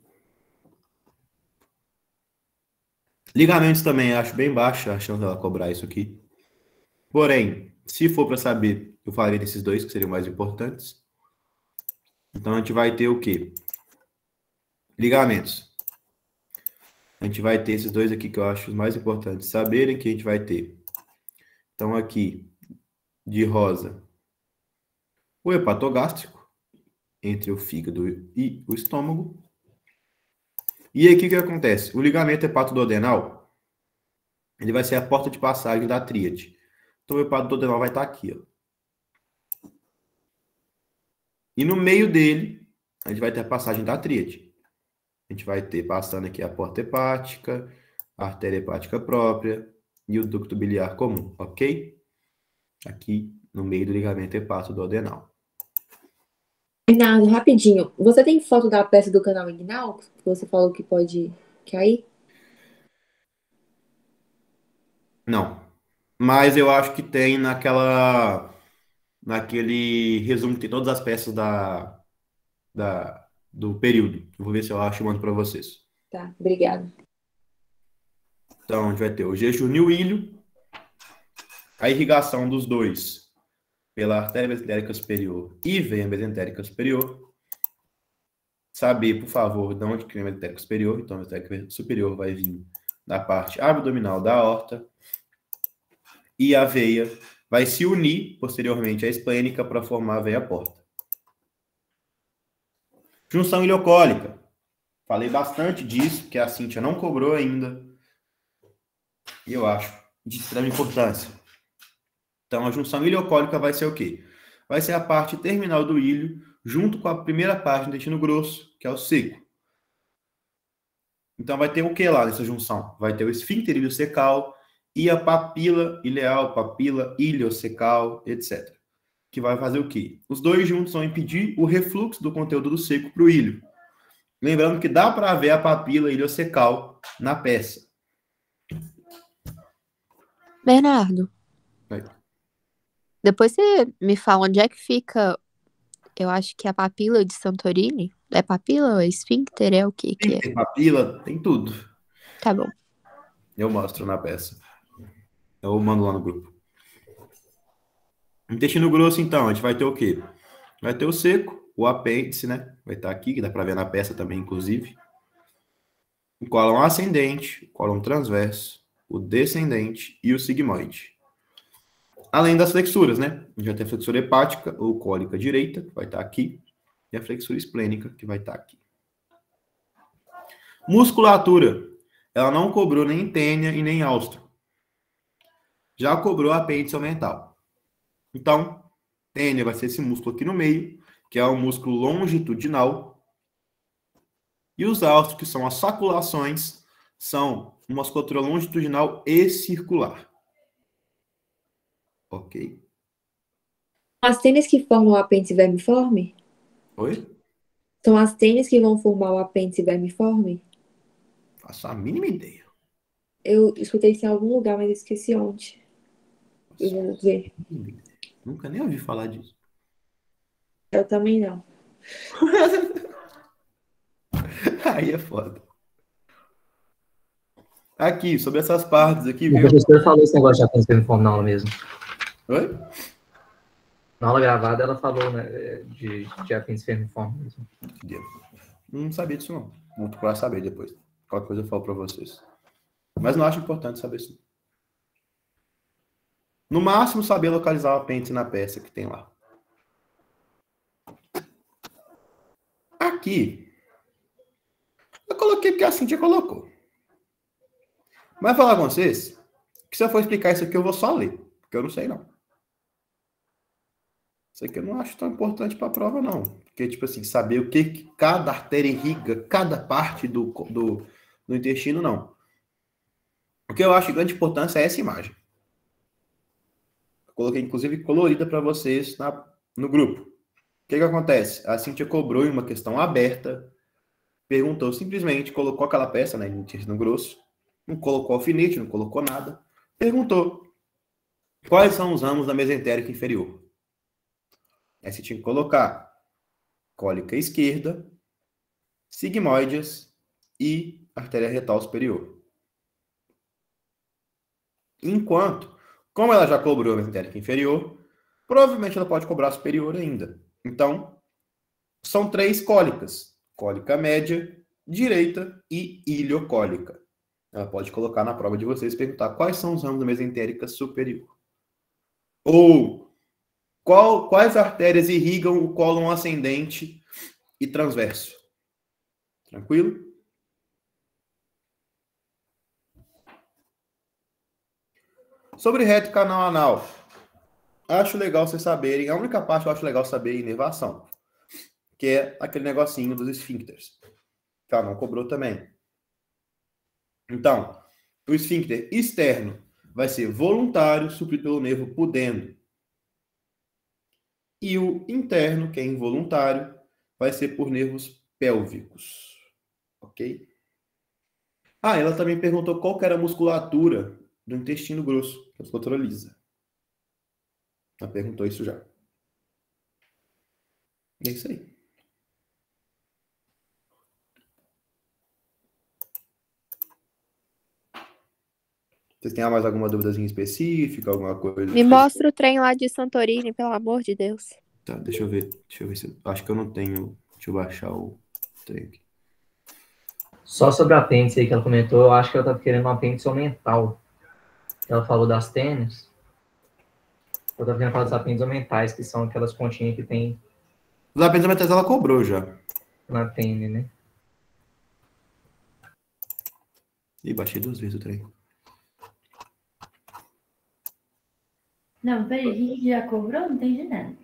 [SPEAKER 1] Ligamentos também acho bem baixa a chance dela cobrar isso aqui. Porém, se for para saber, eu falaria desses dois que seriam mais importantes. Então, a gente vai ter o quê? Ligamentos. A gente vai ter esses dois aqui que eu acho os mais importantes saberem, que a gente vai ter. Então, aqui, de rosa, o hepatogástrico, entre o fígado e o estômago. E aí, o que acontece? O ligamento hepatoduodenal, ele vai ser a porta de passagem da tríade. Então, o hepatoduodenal vai estar aqui, ó. E no meio dele, a gente vai ter a passagem da tríade. A gente vai ter passando aqui a porta hepática, a artéria hepática própria e o ducto biliar comum, ok? Aqui no meio do ligamento hepatoduodenal.
[SPEAKER 5] Bernardo, rapidinho. Você tem foto da peça do canal inguinal? Que você falou que pode cair?
[SPEAKER 1] Não. Mas eu acho que tem naquele resumo que tem todas as peças do período. Eu vou ver se eu acho e mando para vocês.
[SPEAKER 5] Tá, obrigada.
[SPEAKER 1] Então, a gente vai ter o jejum e o ilho, a irrigação dos dois pela artéria mesentérica superior e veia mesentérica superior. Saber, por favor, de onde que é a mesentérica superior. Então, a mesentérica superior vai vir da parte abdominal da aorta. E a veia vai se unir posteriormente à esplênica para formar a veia porta. Junção ileocólica. Falei bastante disso, que a Cíntia não cobrou ainda. E eu acho de extrema importância. Então, a junção ileocólica vai ser o quê? Vai ser a parte terminal do ilho, junto com a primeira parte do intestino grosso, que é o seco. Então, vai ter o que lá nessa junção? Vai ter o esfíncter iliocecal e a papila ileal, papila iliocecal, etc. Que vai fazer o quê? Os dois juntos vão impedir o refluxo do conteúdo do seco para o ilho. Lembrando que dá para ver a papila iliocecal na peça.
[SPEAKER 6] Bernardo,
[SPEAKER 1] Oi.
[SPEAKER 6] depois você me fala onde é que fica, eu acho que a papila de Santorini. É papila ou é esfíncter? É o que que é?
[SPEAKER 1] Tem papila, tem tudo.
[SPEAKER 6] Tá bom.
[SPEAKER 1] Eu mostro na peça. Eu mando lá no grupo. Intestino grosso, então, a gente vai ter o quê? Vai ter o seco, o apêndice, né? Vai estar aqui, que dá para ver na peça também, inclusive. O cólon ascendente, o cólon transverso, o descendente e o sigmoide. Além das flexuras, né? A gente vai ter a flexura hepática ou cólica direita, que vai estar aqui, e a flexura esplênica, que vai estar aqui. Musculatura. Ela não cobrou nem tênia e nem áustro. Já cobrou apêndice mental. Então, tênia vai ser esse músculo aqui no meio, que é o músculo longitudinal. E os áustros, que são as saculações, são uma musculatura longitudinal e circular. Ok?
[SPEAKER 5] As tênis que formam o apêndice vermiforme?
[SPEAKER 1] Oi?
[SPEAKER 5] São as tênis que vão formar o apêndice vermiforme?
[SPEAKER 1] Faço a mínima ideia.
[SPEAKER 5] Eu escutei isso em algum lugar, mas eu esqueci onde. Eu vou ver.
[SPEAKER 1] Nunca nem ouvi falar disso.
[SPEAKER 5] Eu também não.
[SPEAKER 1] Aí é foda. Aqui, sobre essas partes aqui,
[SPEAKER 9] O
[SPEAKER 1] viu?
[SPEAKER 9] professor falou esse negócio de apêndice vermiforme na aula mesmo.
[SPEAKER 1] Oi?
[SPEAKER 9] Na aula gravada ela falou, né, de apêndice vermiforme mesmo.
[SPEAKER 1] Não sabia disso, não. Vou procurar saber depois. Qualquer coisa eu falo pra vocês. Mas não acho importante saber isso. No máximo, saber localizar o apêndice na peça que tem lá. Aqui, eu coloquei porque a Cíntia colocou. Mas falar com vocês que se eu for explicar isso aqui, eu vou só ler. Porque eu não sei, não. Isso aqui eu não acho tão importante para a prova, não. Porque, tipo assim, saber o que cada artéria irriga, cada parte do intestino, não. O que eu acho de grande importância é essa imagem. Eu coloquei, inclusive, colorida para vocês no grupo. O que acontece? A Cíntia cobrou em uma questão aberta, perguntou simplesmente, colocou aquela peça, né, no intestino grosso, não colocou alfinete, não colocou nada, perguntou quais são os ramos da mesentérica inferior. Aí você tinha que colocar cólica esquerda, sigmoides e artéria retal superior. Enquanto, como ela já cobrou a mesentérica inferior, provavelmente ela pode cobrar a superior ainda. Então, são 3 cólicas. Cólica média, direita e iliocólica. Ela pode colocar na prova de vocês e perguntar quais são os ramos da mesentérica superior. Ou quais artérias irrigam o cólon ascendente e transverso. Tranquilo? Sobre reto e canal anal. Acho legal vocês saberem. A única parte que eu acho legal saber é inervação. Que é aquele negocinho dos esfíncteres. Que ela não cobrou também. Então, o esfíncter externo vai ser voluntário, suprido pelo nervo pudendo. E o interno, que é involuntário, vai ser por nervos pélvicos. Ok? Ah, ela também perguntou qual que era a musculatura do intestino grosso, que é a musculatura lisa. Ela perguntou isso já. É isso aí. Vocês têm mais alguma dúvidazinha específica, alguma coisa?
[SPEAKER 6] Me mostra o trem lá de Santorini, pelo amor de Deus.
[SPEAKER 1] Tá, deixa eu ver se... Acho que eu não tenho... Deixa eu baixar o trem aqui.
[SPEAKER 9] Só sobre a apêndice aí que ela comentou, eu acho que ela tá querendo um apêndice mental. Ela falou das tênis. Eu tava querendo falar dos apêndices mentais, que são aquelas pontinhas que tem
[SPEAKER 1] Os apêndices mentais ela cobrou já.
[SPEAKER 9] na tênis, né?
[SPEAKER 1] Ih, baixei 2 vezes o trem.
[SPEAKER 4] Não, peraí, a gente já cobrou? Não entendi nada.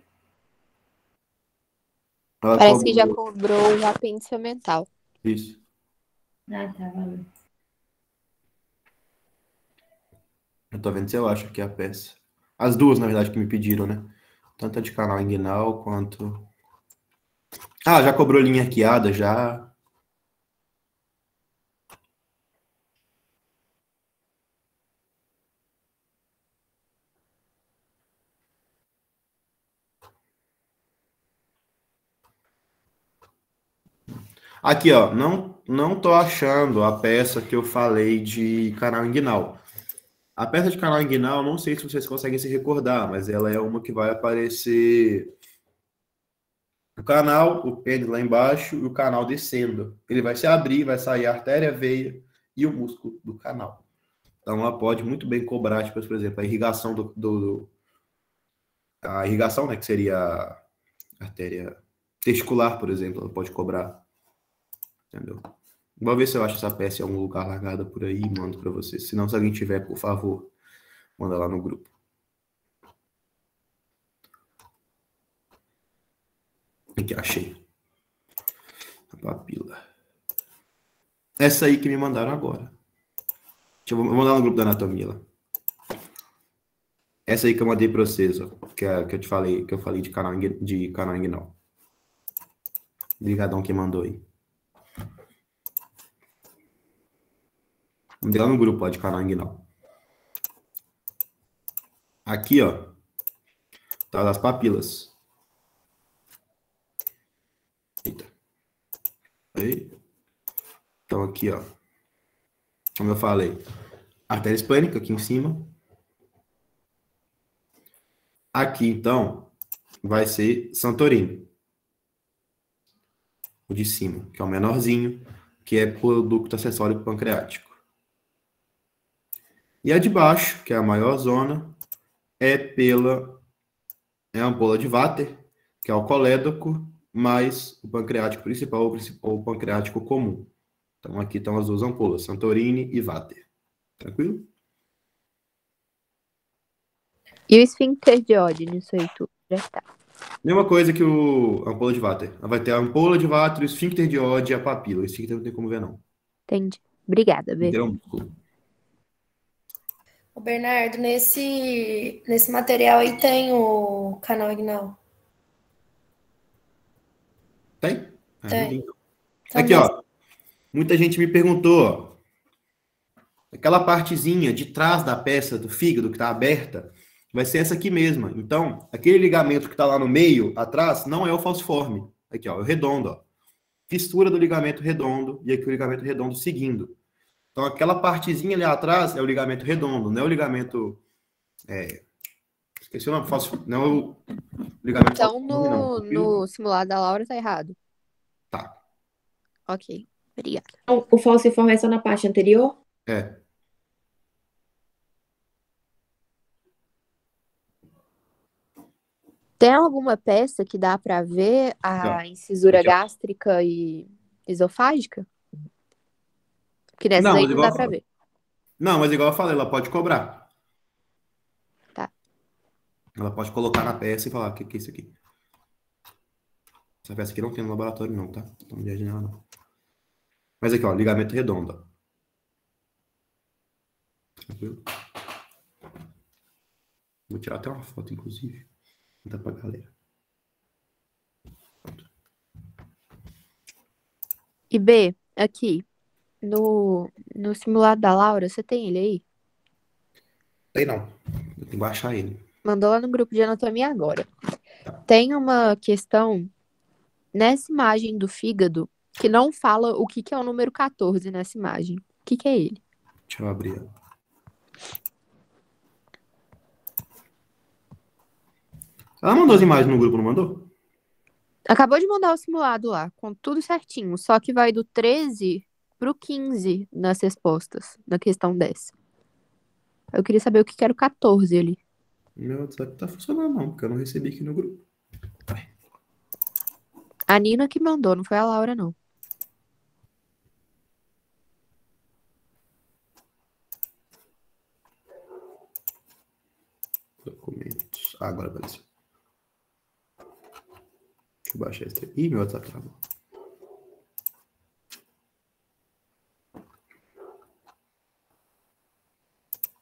[SPEAKER 1] Ela
[SPEAKER 6] Parece que já
[SPEAKER 1] cobrou.
[SPEAKER 6] cobrou o apêndice mental.
[SPEAKER 1] Isso.
[SPEAKER 4] Ah, tá, valeu.
[SPEAKER 1] Eu tô vendo se eu acho que é a peça. As duas, na verdade, que me pediram, né? Tanto a de canal inguinal quanto... Ah, já cobrou linha arqueada, já. Aqui, ó. Não tô achando a peça que eu falei de canal inguinal. A peça de canal inguinal, não sei se vocês conseguem se recordar, mas ela é uma que vai aparecer o canal, o pênis lá embaixo e o canal descendo. Ele vai se abrir, vai sair a artéria, a veia e o músculo do canal. Então, ela pode muito bem cobrar, tipo, por exemplo, a irrigação a irrigação, né, que seria a artéria testicular, por exemplo, ela pode cobrar. Entendeu? Vou ver se eu acho essa peça em algum lugar largada por aí e mando para vocês. Se não, se alguém tiver, por favor, manda lá no grupo. Aqui, achei. A papila. Essa aí que me mandaram agora. Eu vou mandar no grupo da anatomia lá. Essa aí que eu mandei para vocês, ó, que eu te falei, que eu falei de canal inguinal. Obrigadão quem mandou aí. Mandei lá no grupo, ó, de canal inguinal. Aqui, ó, tá as papilas. Eita. Aí. Então aqui, ó, como eu falei, artéria esplênica aqui em cima. Aqui, então, vai ser Santorini. O de cima, que é o menorzinho, que é pelo ducto acessório pancreático. E a de baixo, que é a maior zona, é a ampola de Vater, que é o colédoco, mais o pancreático principal ou o pancreático comum. Então, aqui estão as duas ampolas, Santorini e Vater. Tranquilo?
[SPEAKER 6] E o esfíncter de Oddi nisso aí tudo? Já está.
[SPEAKER 1] Mesma coisa que a ampola de Vater. Ela vai ter a ampola de Vater, o esfíncter de Oddi e a papila. O esfíncter não tem como ver, não.
[SPEAKER 6] Entendi. Obrigada, Bê.
[SPEAKER 1] Entendeu? Músculo.
[SPEAKER 10] Ô, Bernardo, nesse material aí tem o canal inguinal?
[SPEAKER 1] Tem?
[SPEAKER 10] Tem.
[SPEAKER 1] Então. Aqui, ó. Muita gente me perguntou, ó. Aquela partezinha de trás da peça do fígado que está aberta, vai ser essa aqui mesma. Então, aquele ligamento que está lá no meio, atrás, não é o falciforme. Aqui, ó, é o redondo, ó. Fissura do ligamento redondo e aqui o ligamento redondo seguindo. Então, aquela partezinha ali atrás é o ligamento redondo, não é o ligamento... esqueci o nome, não é o ligamento
[SPEAKER 6] Então,
[SPEAKER 1] falciforme, não.
[SPEAKER 6] no simulado da Laura tá errado.
[SPEAKER 1] Tá.
[SPEAKER 6] Ok. Obrigada.
[SPEAKER 5] Então, o falciforme é só na parte anterior?
[SPEAKER 1] É.
[SPEAKER 6] Tem alguma peça que dá pra ver
[SPEAKER 1] Não.
[SPEAKER 6] a incisura
[SPEAKER 1] Aqui, ó.
[SPEAKER 6] gástrica e esofágica? Porque nessas
[SPEAKER 1] Não,
[SPEAKER 6] aí
[SPEAKER 1] mas
[SPEAKER 6] não
[SPEAKER 1] igual
[SPEAKER 6] dá
[SPEAKER 1] eu
[SPEAKER 6] pra
[SPEAKER 1] falei.
[SPEAKER 6] ver.
[SPEAKER 1] Não, mas igual eu falei, ela pode cobrar.
[SPEAKER 6] Tá.
[SPEAKER 1] Ela pode colocar na peça e falar, o que que é isso aqui? Essa peça aqui não tem no laboratório não, tá? Então não viaja nela não. Mas aqui, ó, ligamento redondo, ó. Tranquilo? Vou tirar até uma foto, inclusive. Dá pra galera.
[SPEAKER 6] E B, aqui, no simulado da Laura, você tem ele aí?
[SPEAKER 1] Tem não. Eu tenho que baixar ele.
[SPEAKER 6] Mandou lá no grupo de anatomia agora. Tem uma questão nessa imagem do fígado que não fala o que que é o número 14 nessa imagem. O que que é ele?
[SPEAKER 1] Deixa eu abrir ela. Ela mandou as imagens no grupo, não mandou?
[SPEAKER 6] Acabou de mandar o simulado lá, com tudo certinho, só que vai do 13 pro 15 nas respostas, na questão 10. Eu queria saber o que que era o 14 ali.
[SPEAKER 1] Meu WhatsApp tá funcionando não, porque eu não recebi aqui no grupo.
[SPEAKER 6] A Nina que mandou, não foi a Laura, não.
[SPEAKER 1] Documentos. Ah, agora apareceu. Deixa eu baixar esse aqui. Ih, meu WhatsApp travou.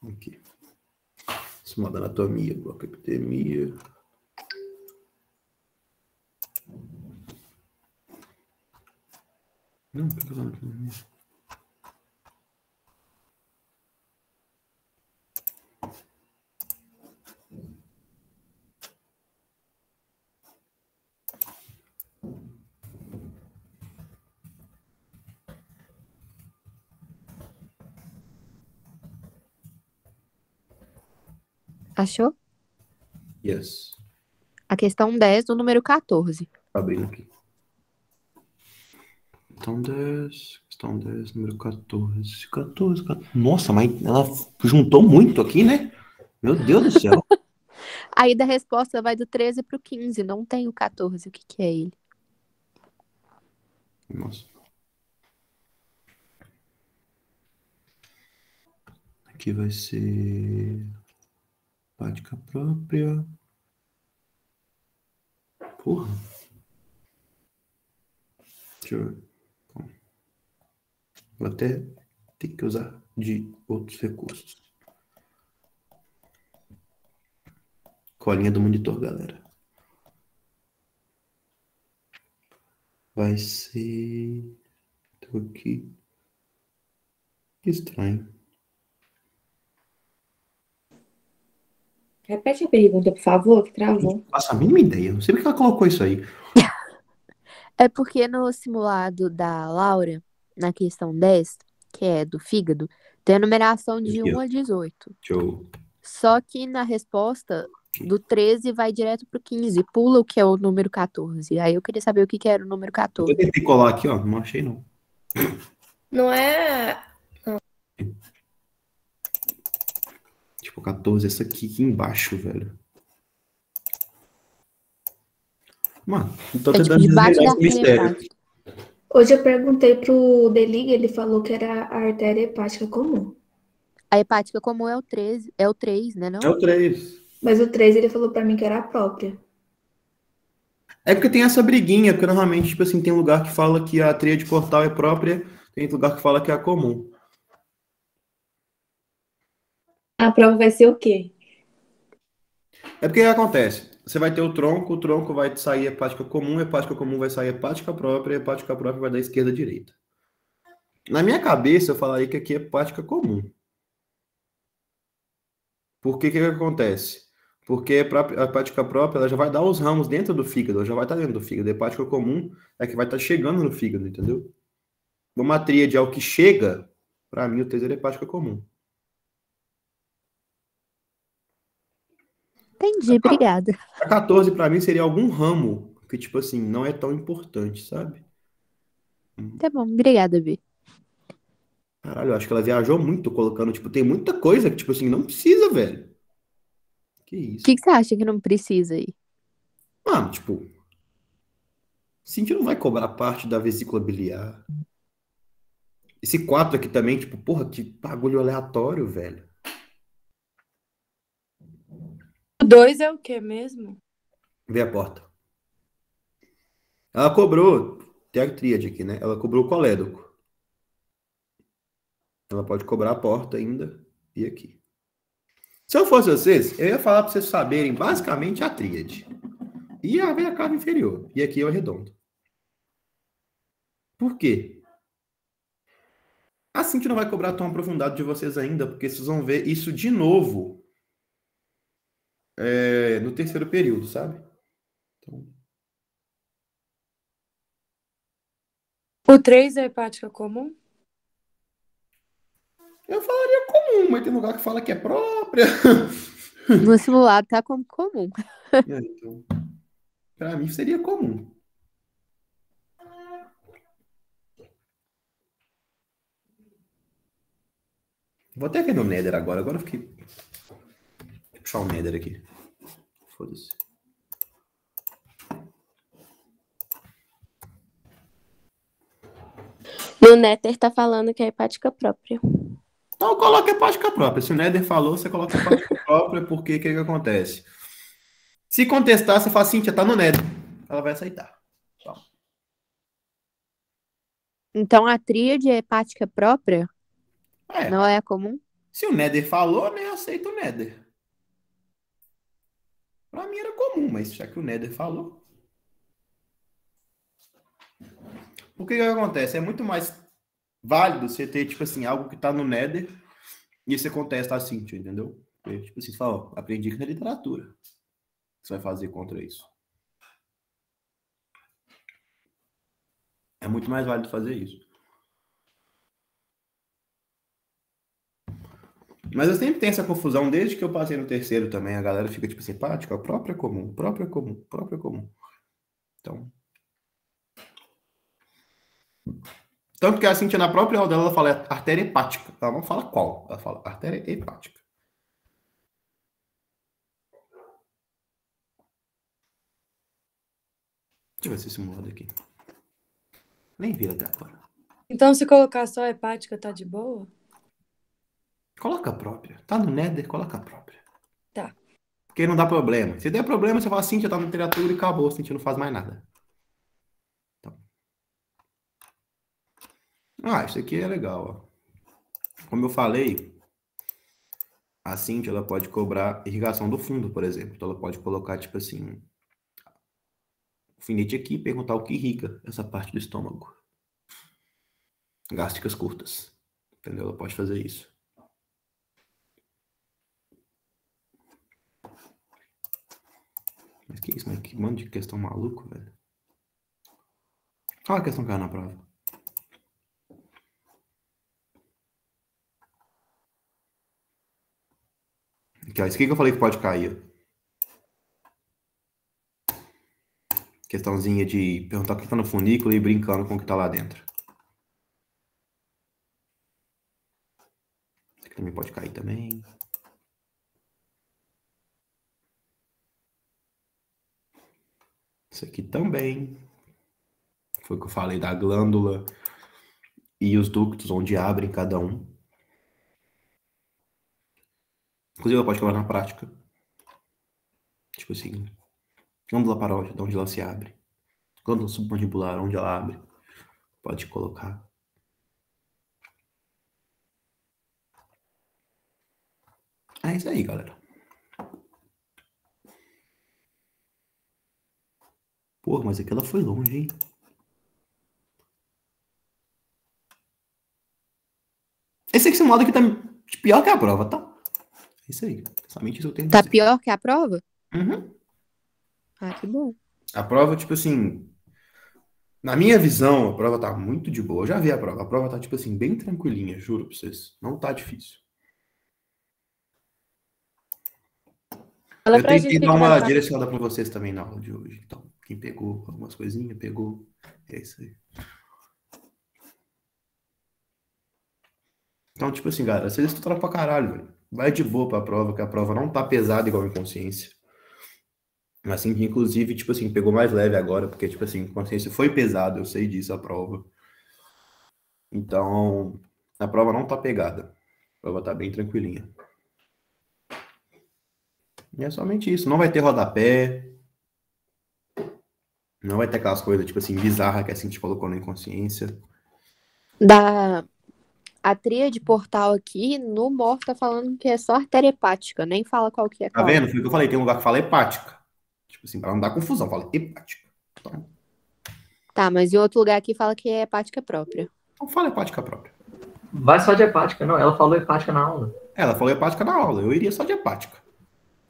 [SPEAKER 1] Aqui. Suma da anatomia, bloco epidemia. Não, por que eu tô na anatomia?
[SPEAKER 6] Achou?
[SPEAKER 1] Yes.
[SPEAKER 6] A questão 10 do número 14.
[SPEAKER 1] Abrindo aqui. Questão 10, número 14. 14. Nossa, mas ela juntou muito aqui, né? Meu Deus do céu.
[SPEAKER 6] Aí da resposta vai do 13 pro 15, não tem o 14. O que que é ele?
[SPEAKER 1] Nossa. Aqui vai ser prática própria. Porra. Deixa eu ver. Vou até ter que usar de outros recursos. Colinha do monitor, galera. Vai ser... Tô aqui. Que estranho.
[SPEAKER 5] Repete a pergunta, por favor, que travou.
[SPEAKER 1] Não faço a mínima ideia. Não sei porque ela colocou isso aí.
[SPEAKER 6] É porque no simulado da Laura, na questão 10, que é do fígado, tem a numeração de
[SPEAKER 1] Aqui,
[SPEAKER 6] 1
[SPEAKER 1] ó.
[SPEAKER 6] a 18.
[SPEAKER 1] Deixa eu...
[SPEAKER 6] Só que na resposta do 13 vai direto pro 15, pula o que é o número 14. Aí eu queria saber o que que era o número
[SPEAKER 1] Eu
[SPEAKER 6] 14.
[SPEAKER 1] tentei colar aqui, ó. Não achei, não.
[SPEAKER 10] Não é.
[SPEAKER 1] Tipo, 14, essa aqui embaixo, velho. Mano, não tô
[SPEAKER 6] É tipo
[SPEAKER 1] tentando
[SPEAKER 6] debaixo
[SPEAKER 1] desvendar
[SPEAKER 6] da
[SPEAKER 1] esse
[SPEAKER 6] artéria
[SPEAKER 1] mistério.
[SPEAKER 6] hepática.
[SPEAKER 2] Hoje eu perguntei pro Delig, ele falou que era a artéria hepática comum.
[SPEAKER 6] A hepática comum é o 13, é o 3, né, não?
[SPEAKER 1] É o 3.
[SPEAKER 2] Mas o 3 ele falou pra mim que era a própria.
[SPEAKER 1] É porque tem essa briguinha, porque normalmente, tipo assim, tem lugar que fala que a tríade portal é própria, tem lugar que fala que é a comum.
[SPEAKER 5] A prova vai ser o quê?
[SPEAKER 1] É porque o que acontece? Você vai ter o tronco vai sair hepática comum vai sair hepática própria, e a hepática própria vai da esquerda à direita. Na minha cabeça, eu falaria que aqui é hepática comum. Por que que acontece? Porque a hepática própria ela já vai dar os ramos dentro do fígado, ela já vai estar dentro do fígado. A hepática comum é que vai estar chegando no fígado, entendeu? Uma tríade é o que chega, para mim, o terceiro é hepática comum.
[SPEAKER 6] Entendi, obrigada.
[SPEAKER 1] A 14, para mim, seria algum ramo que, tipo assim, não é tão importante, sabe?
[SPEAKER 6] Tá bom, obrigada, Bi.
[SPEAKER 1] Caralho, eu acho que ela viajou muito colocando, tipo, tem muita coisa que, tipo assim, não precisa, velho. Que
[SPEAKER 6] O
[SPEAKER 1] isso?
[SPEAKER 6] que você acha que não precisa aí?
[SPEAKER 1] Mano, tipo, Cintia não vai cobrar parte da vesícula biliar. Esse 4 aqui também, tipo, porra, que bagulho aleatório, velho.
[SPEAKER 11] O 2 é o quê mesmo?
[SPEAKER 1] Vê a porta. Ela cobrou, tem a tríade aqui, né? Ela cobrou o colédoco. Ela pode cobrar a porta ainda e aqui. Se eu fosse vocês, eu ia falar pra vocês saberem basicamente a tríade. E a veia cava inferior. E aqui é o redondo. Por quê? A Cintia não vai cobrar tão aprofundado de vocês ainda, porque vocês vão ver isso de novo no terceiro período, sabe? Então,
[SPEAKER 11] O 3 é hepática comum?
[SPEAKER 1] eu falaria comum, mas tem lugar que fala que é própria.
[SPEAKER 6] No simulado tá como comum.
[SPEAKER 1] Então, pra mim seria comum. Vou até ver no Nether agora. Agora eu fiquei. Vou puxar o Nether aqui. Foda-se.
[SPEAKER 10] No Nether tá falando que é hepática própria.
[SPEAKER 1] Então coloca hepática própria. Se o Nether falou, você coloca hepática própria, porque o que acontece? Se contestar, você fala assim, tá no Nether. Ela vai aceitar. Então,
[SPEAKER 6] Então a tríade é hepática própria? Não é comum?
[SPEAKER 1] Se o Nether falou, né, aceita o Nether. Pra mim era comum, mas já que o Nether falou. O que acontece? É muito mais válido você ter, tipo assim, algo que tá no Nether e você contesta a Cintia, entendeu? Porque, tipo assim, você fala, ó, aprendi aqui na literatura. O que você vai fazer contra isso? É muito mais válido fazer isso. Mas eu sempre tenho essa confusão desde que eu passei no terceiro também. A galera fica tipo assim, hepática, própria comum, própria comum, própria comum. Então. Tanto que a Cintia, na própria aula dela, ela fala artéria hepática. Ela não fala qual. Ela fala artéria hepática. Deixa eu ver se esse modo aqui. Nem vi até agora.
[SPEAKER 11] Então, se colocar só hepática, tá de boa?
[SPEAKER 1] Coloca a própria. Tá no Nether, coloca a própria.
[SPEAKER 11] Tá.
[SPEAKER 1] Porque não dá problema. Se der problema, você fala Cintia, tá na literatura e acabou. Cintia não faz mais nada. Então. Isso aqui é legal, ó. Como eu falei, a Cintia, ela pode cobrar irrigação do fundo, por exemplo. Então, ela pode colocar, tipo assim, alfinete aqui e perguntar o que irriga essa parte do estômago. Gástricas curtas. Entendeu? Ela pode fazer isso. Mas que isso, mano? Que monte de questão maluco, velho. Olha a questão que caiu na prova. Aqui, ó, isso aqui que eu falei que pode cair. Questãozinha de perguntar o que tá no funículo e brincando com o que tá lá dentro. Isso aqui também pode cair também. Isso aqui também. Foi o que eu falei da glândula e os ductos onde abrem cada um. Inclusive, ela pode colocar na prática. Tipo assim, glândula parótida, onde ela se abre. Glândula submandibular, onde ela abre. Pode colocar. É isso aí, galera. Porra, mas aquela foi longe, hein? Esse modo aqui tá pior que a prova, tá? É isso aí. Somente isso eu tenho.
[SPEAKER 6] Tá pior que a prova?
[SPEAKER 1] Uhum.
[SPEAKER 6] Ah, que bom.
[SPEAKER 1] A prova, tipo assim, na minha visão, a prova tá muito de boa. Eu já vi a prova. A prova tá, tipo assim, bem tranquilinha, juro pra vocês. Não tá difícil.
[SPEAKER 11] Fala
[SPEAKER 1] Eu
[SPEAKER 11] pra gente
[SPEAKER 1] tentei
[SPEAKER 11] o que
[SPEAKER 1] dar
[SPEAKER 11] que vai
[SPEAKER 1] uma
[SPEAKER 11] fazer.
[SPEAKER 1] direcionada pra vocês também na aula de hoje. Então, quem pegou algumas coisinhas, pegou. É isso aí. Então, tipo assim, galera, vocês estudaram pra caralho, velho. Vai de boa pra prova, que a prova não tá pesada igual inconsciência. Assim, que inclusive, tipo assim, pegou mais leve agora, porque, tipo assim, consciência foi pesada, eu sei disso, a prova. Então, a prova não tá pegada. A prova tá bem tranquilinha. E é somente isso. Não vai ter rodapé. Não vai ter aquelas coisas, tipo assim, bizarras que assim te colocou na inconsciência.
[SPEAKER 6] A tríade portal aqui, no MOR tá falando que é só artéria hepática, nem fala qual que é
[SPEAKER 1] Tá
[SPEAKER 6] qual.
[SPEAKER 1] vendo? Foi o que eu falei. Tem um lugar que fala hepática. Tipo assim, pra não dar confusão, fala hepática.
[SPEAKER 6] Tá, mas em outro lugar aqui fala que é hepática própria.
[SPEAKER 1] Então fala hepática própria.
[SPEAKER 9] Vai só de hepática, não. Ela falou hepática na aula.
[SPEAKER 1] Ela falou hepática na aula. Eu iria só de hepática.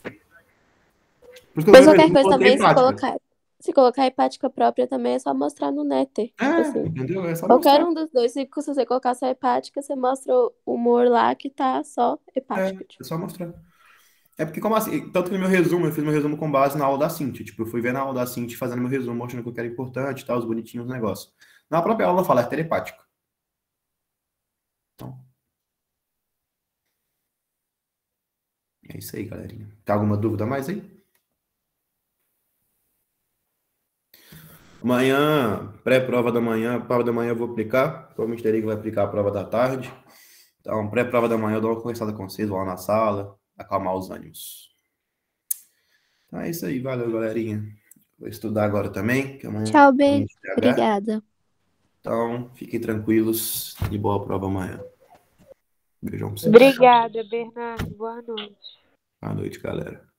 [SPEAKER 1] Por isso que eu
[SPEAKER 10] Mas
[SPEAKER 1] não
[SPEAKER 10] qualquer coisa
[SPEAKER 1] coloquei
[SPEAKER 10] também,
[SPEAKER 1] hepática.
[SPEAKER 10] se colocar hepática própria também é só mostrar no Netter. Tipo assim.
[SPEAKER 1] Entendeu? É só
[SPEAKER 10] Qualquer
[SPEAKER 1] mostrar.
[SPEAKER 10] um dos dois, se você colocar só hepática, você mostra o humor lá que tá só hepática.
[SPEAKER 1] É só mostrar. É porque, como assim, tanto que no meu resumo, eu fiz meu resumo com base na aula da Cintia. Tipo, eu fui ver na aula da Cintia fazendo meu resumo, mostrando o que era importante, tal, os bonitinhos os negócios. Na própria aula fala artéria hepática. Então. É isso aí, galerinha. Tem alguma dúvida mais aí? Amanhã, pré-prova da manhã, prova da manhã eu vou aplicar. Provavelmente teria que vai aplicar a prova da tarde. Então, pré-prova da manhã eu dou uma conversada com vocês, vou lá na sala, acalmar os ânimos. Então é isso aí, valeu, galerinha. Vou estudar agora também, que amanhã
[SPEAKER 6] Tchau,
[SPEAKER 1] tem
[SPEAKER 6] beijo.
[SPEAKER 1] TH.
[SPEAKER 6] Obrigada.
[SPEAKER 1] Então, fiquem tranquilos e boa prova amanhã. Beijão pra vocês.
[SPEAKER 11] Obrigada, Bernardo. Boa noite.
[SPEAKER 1] Boa noite, galera.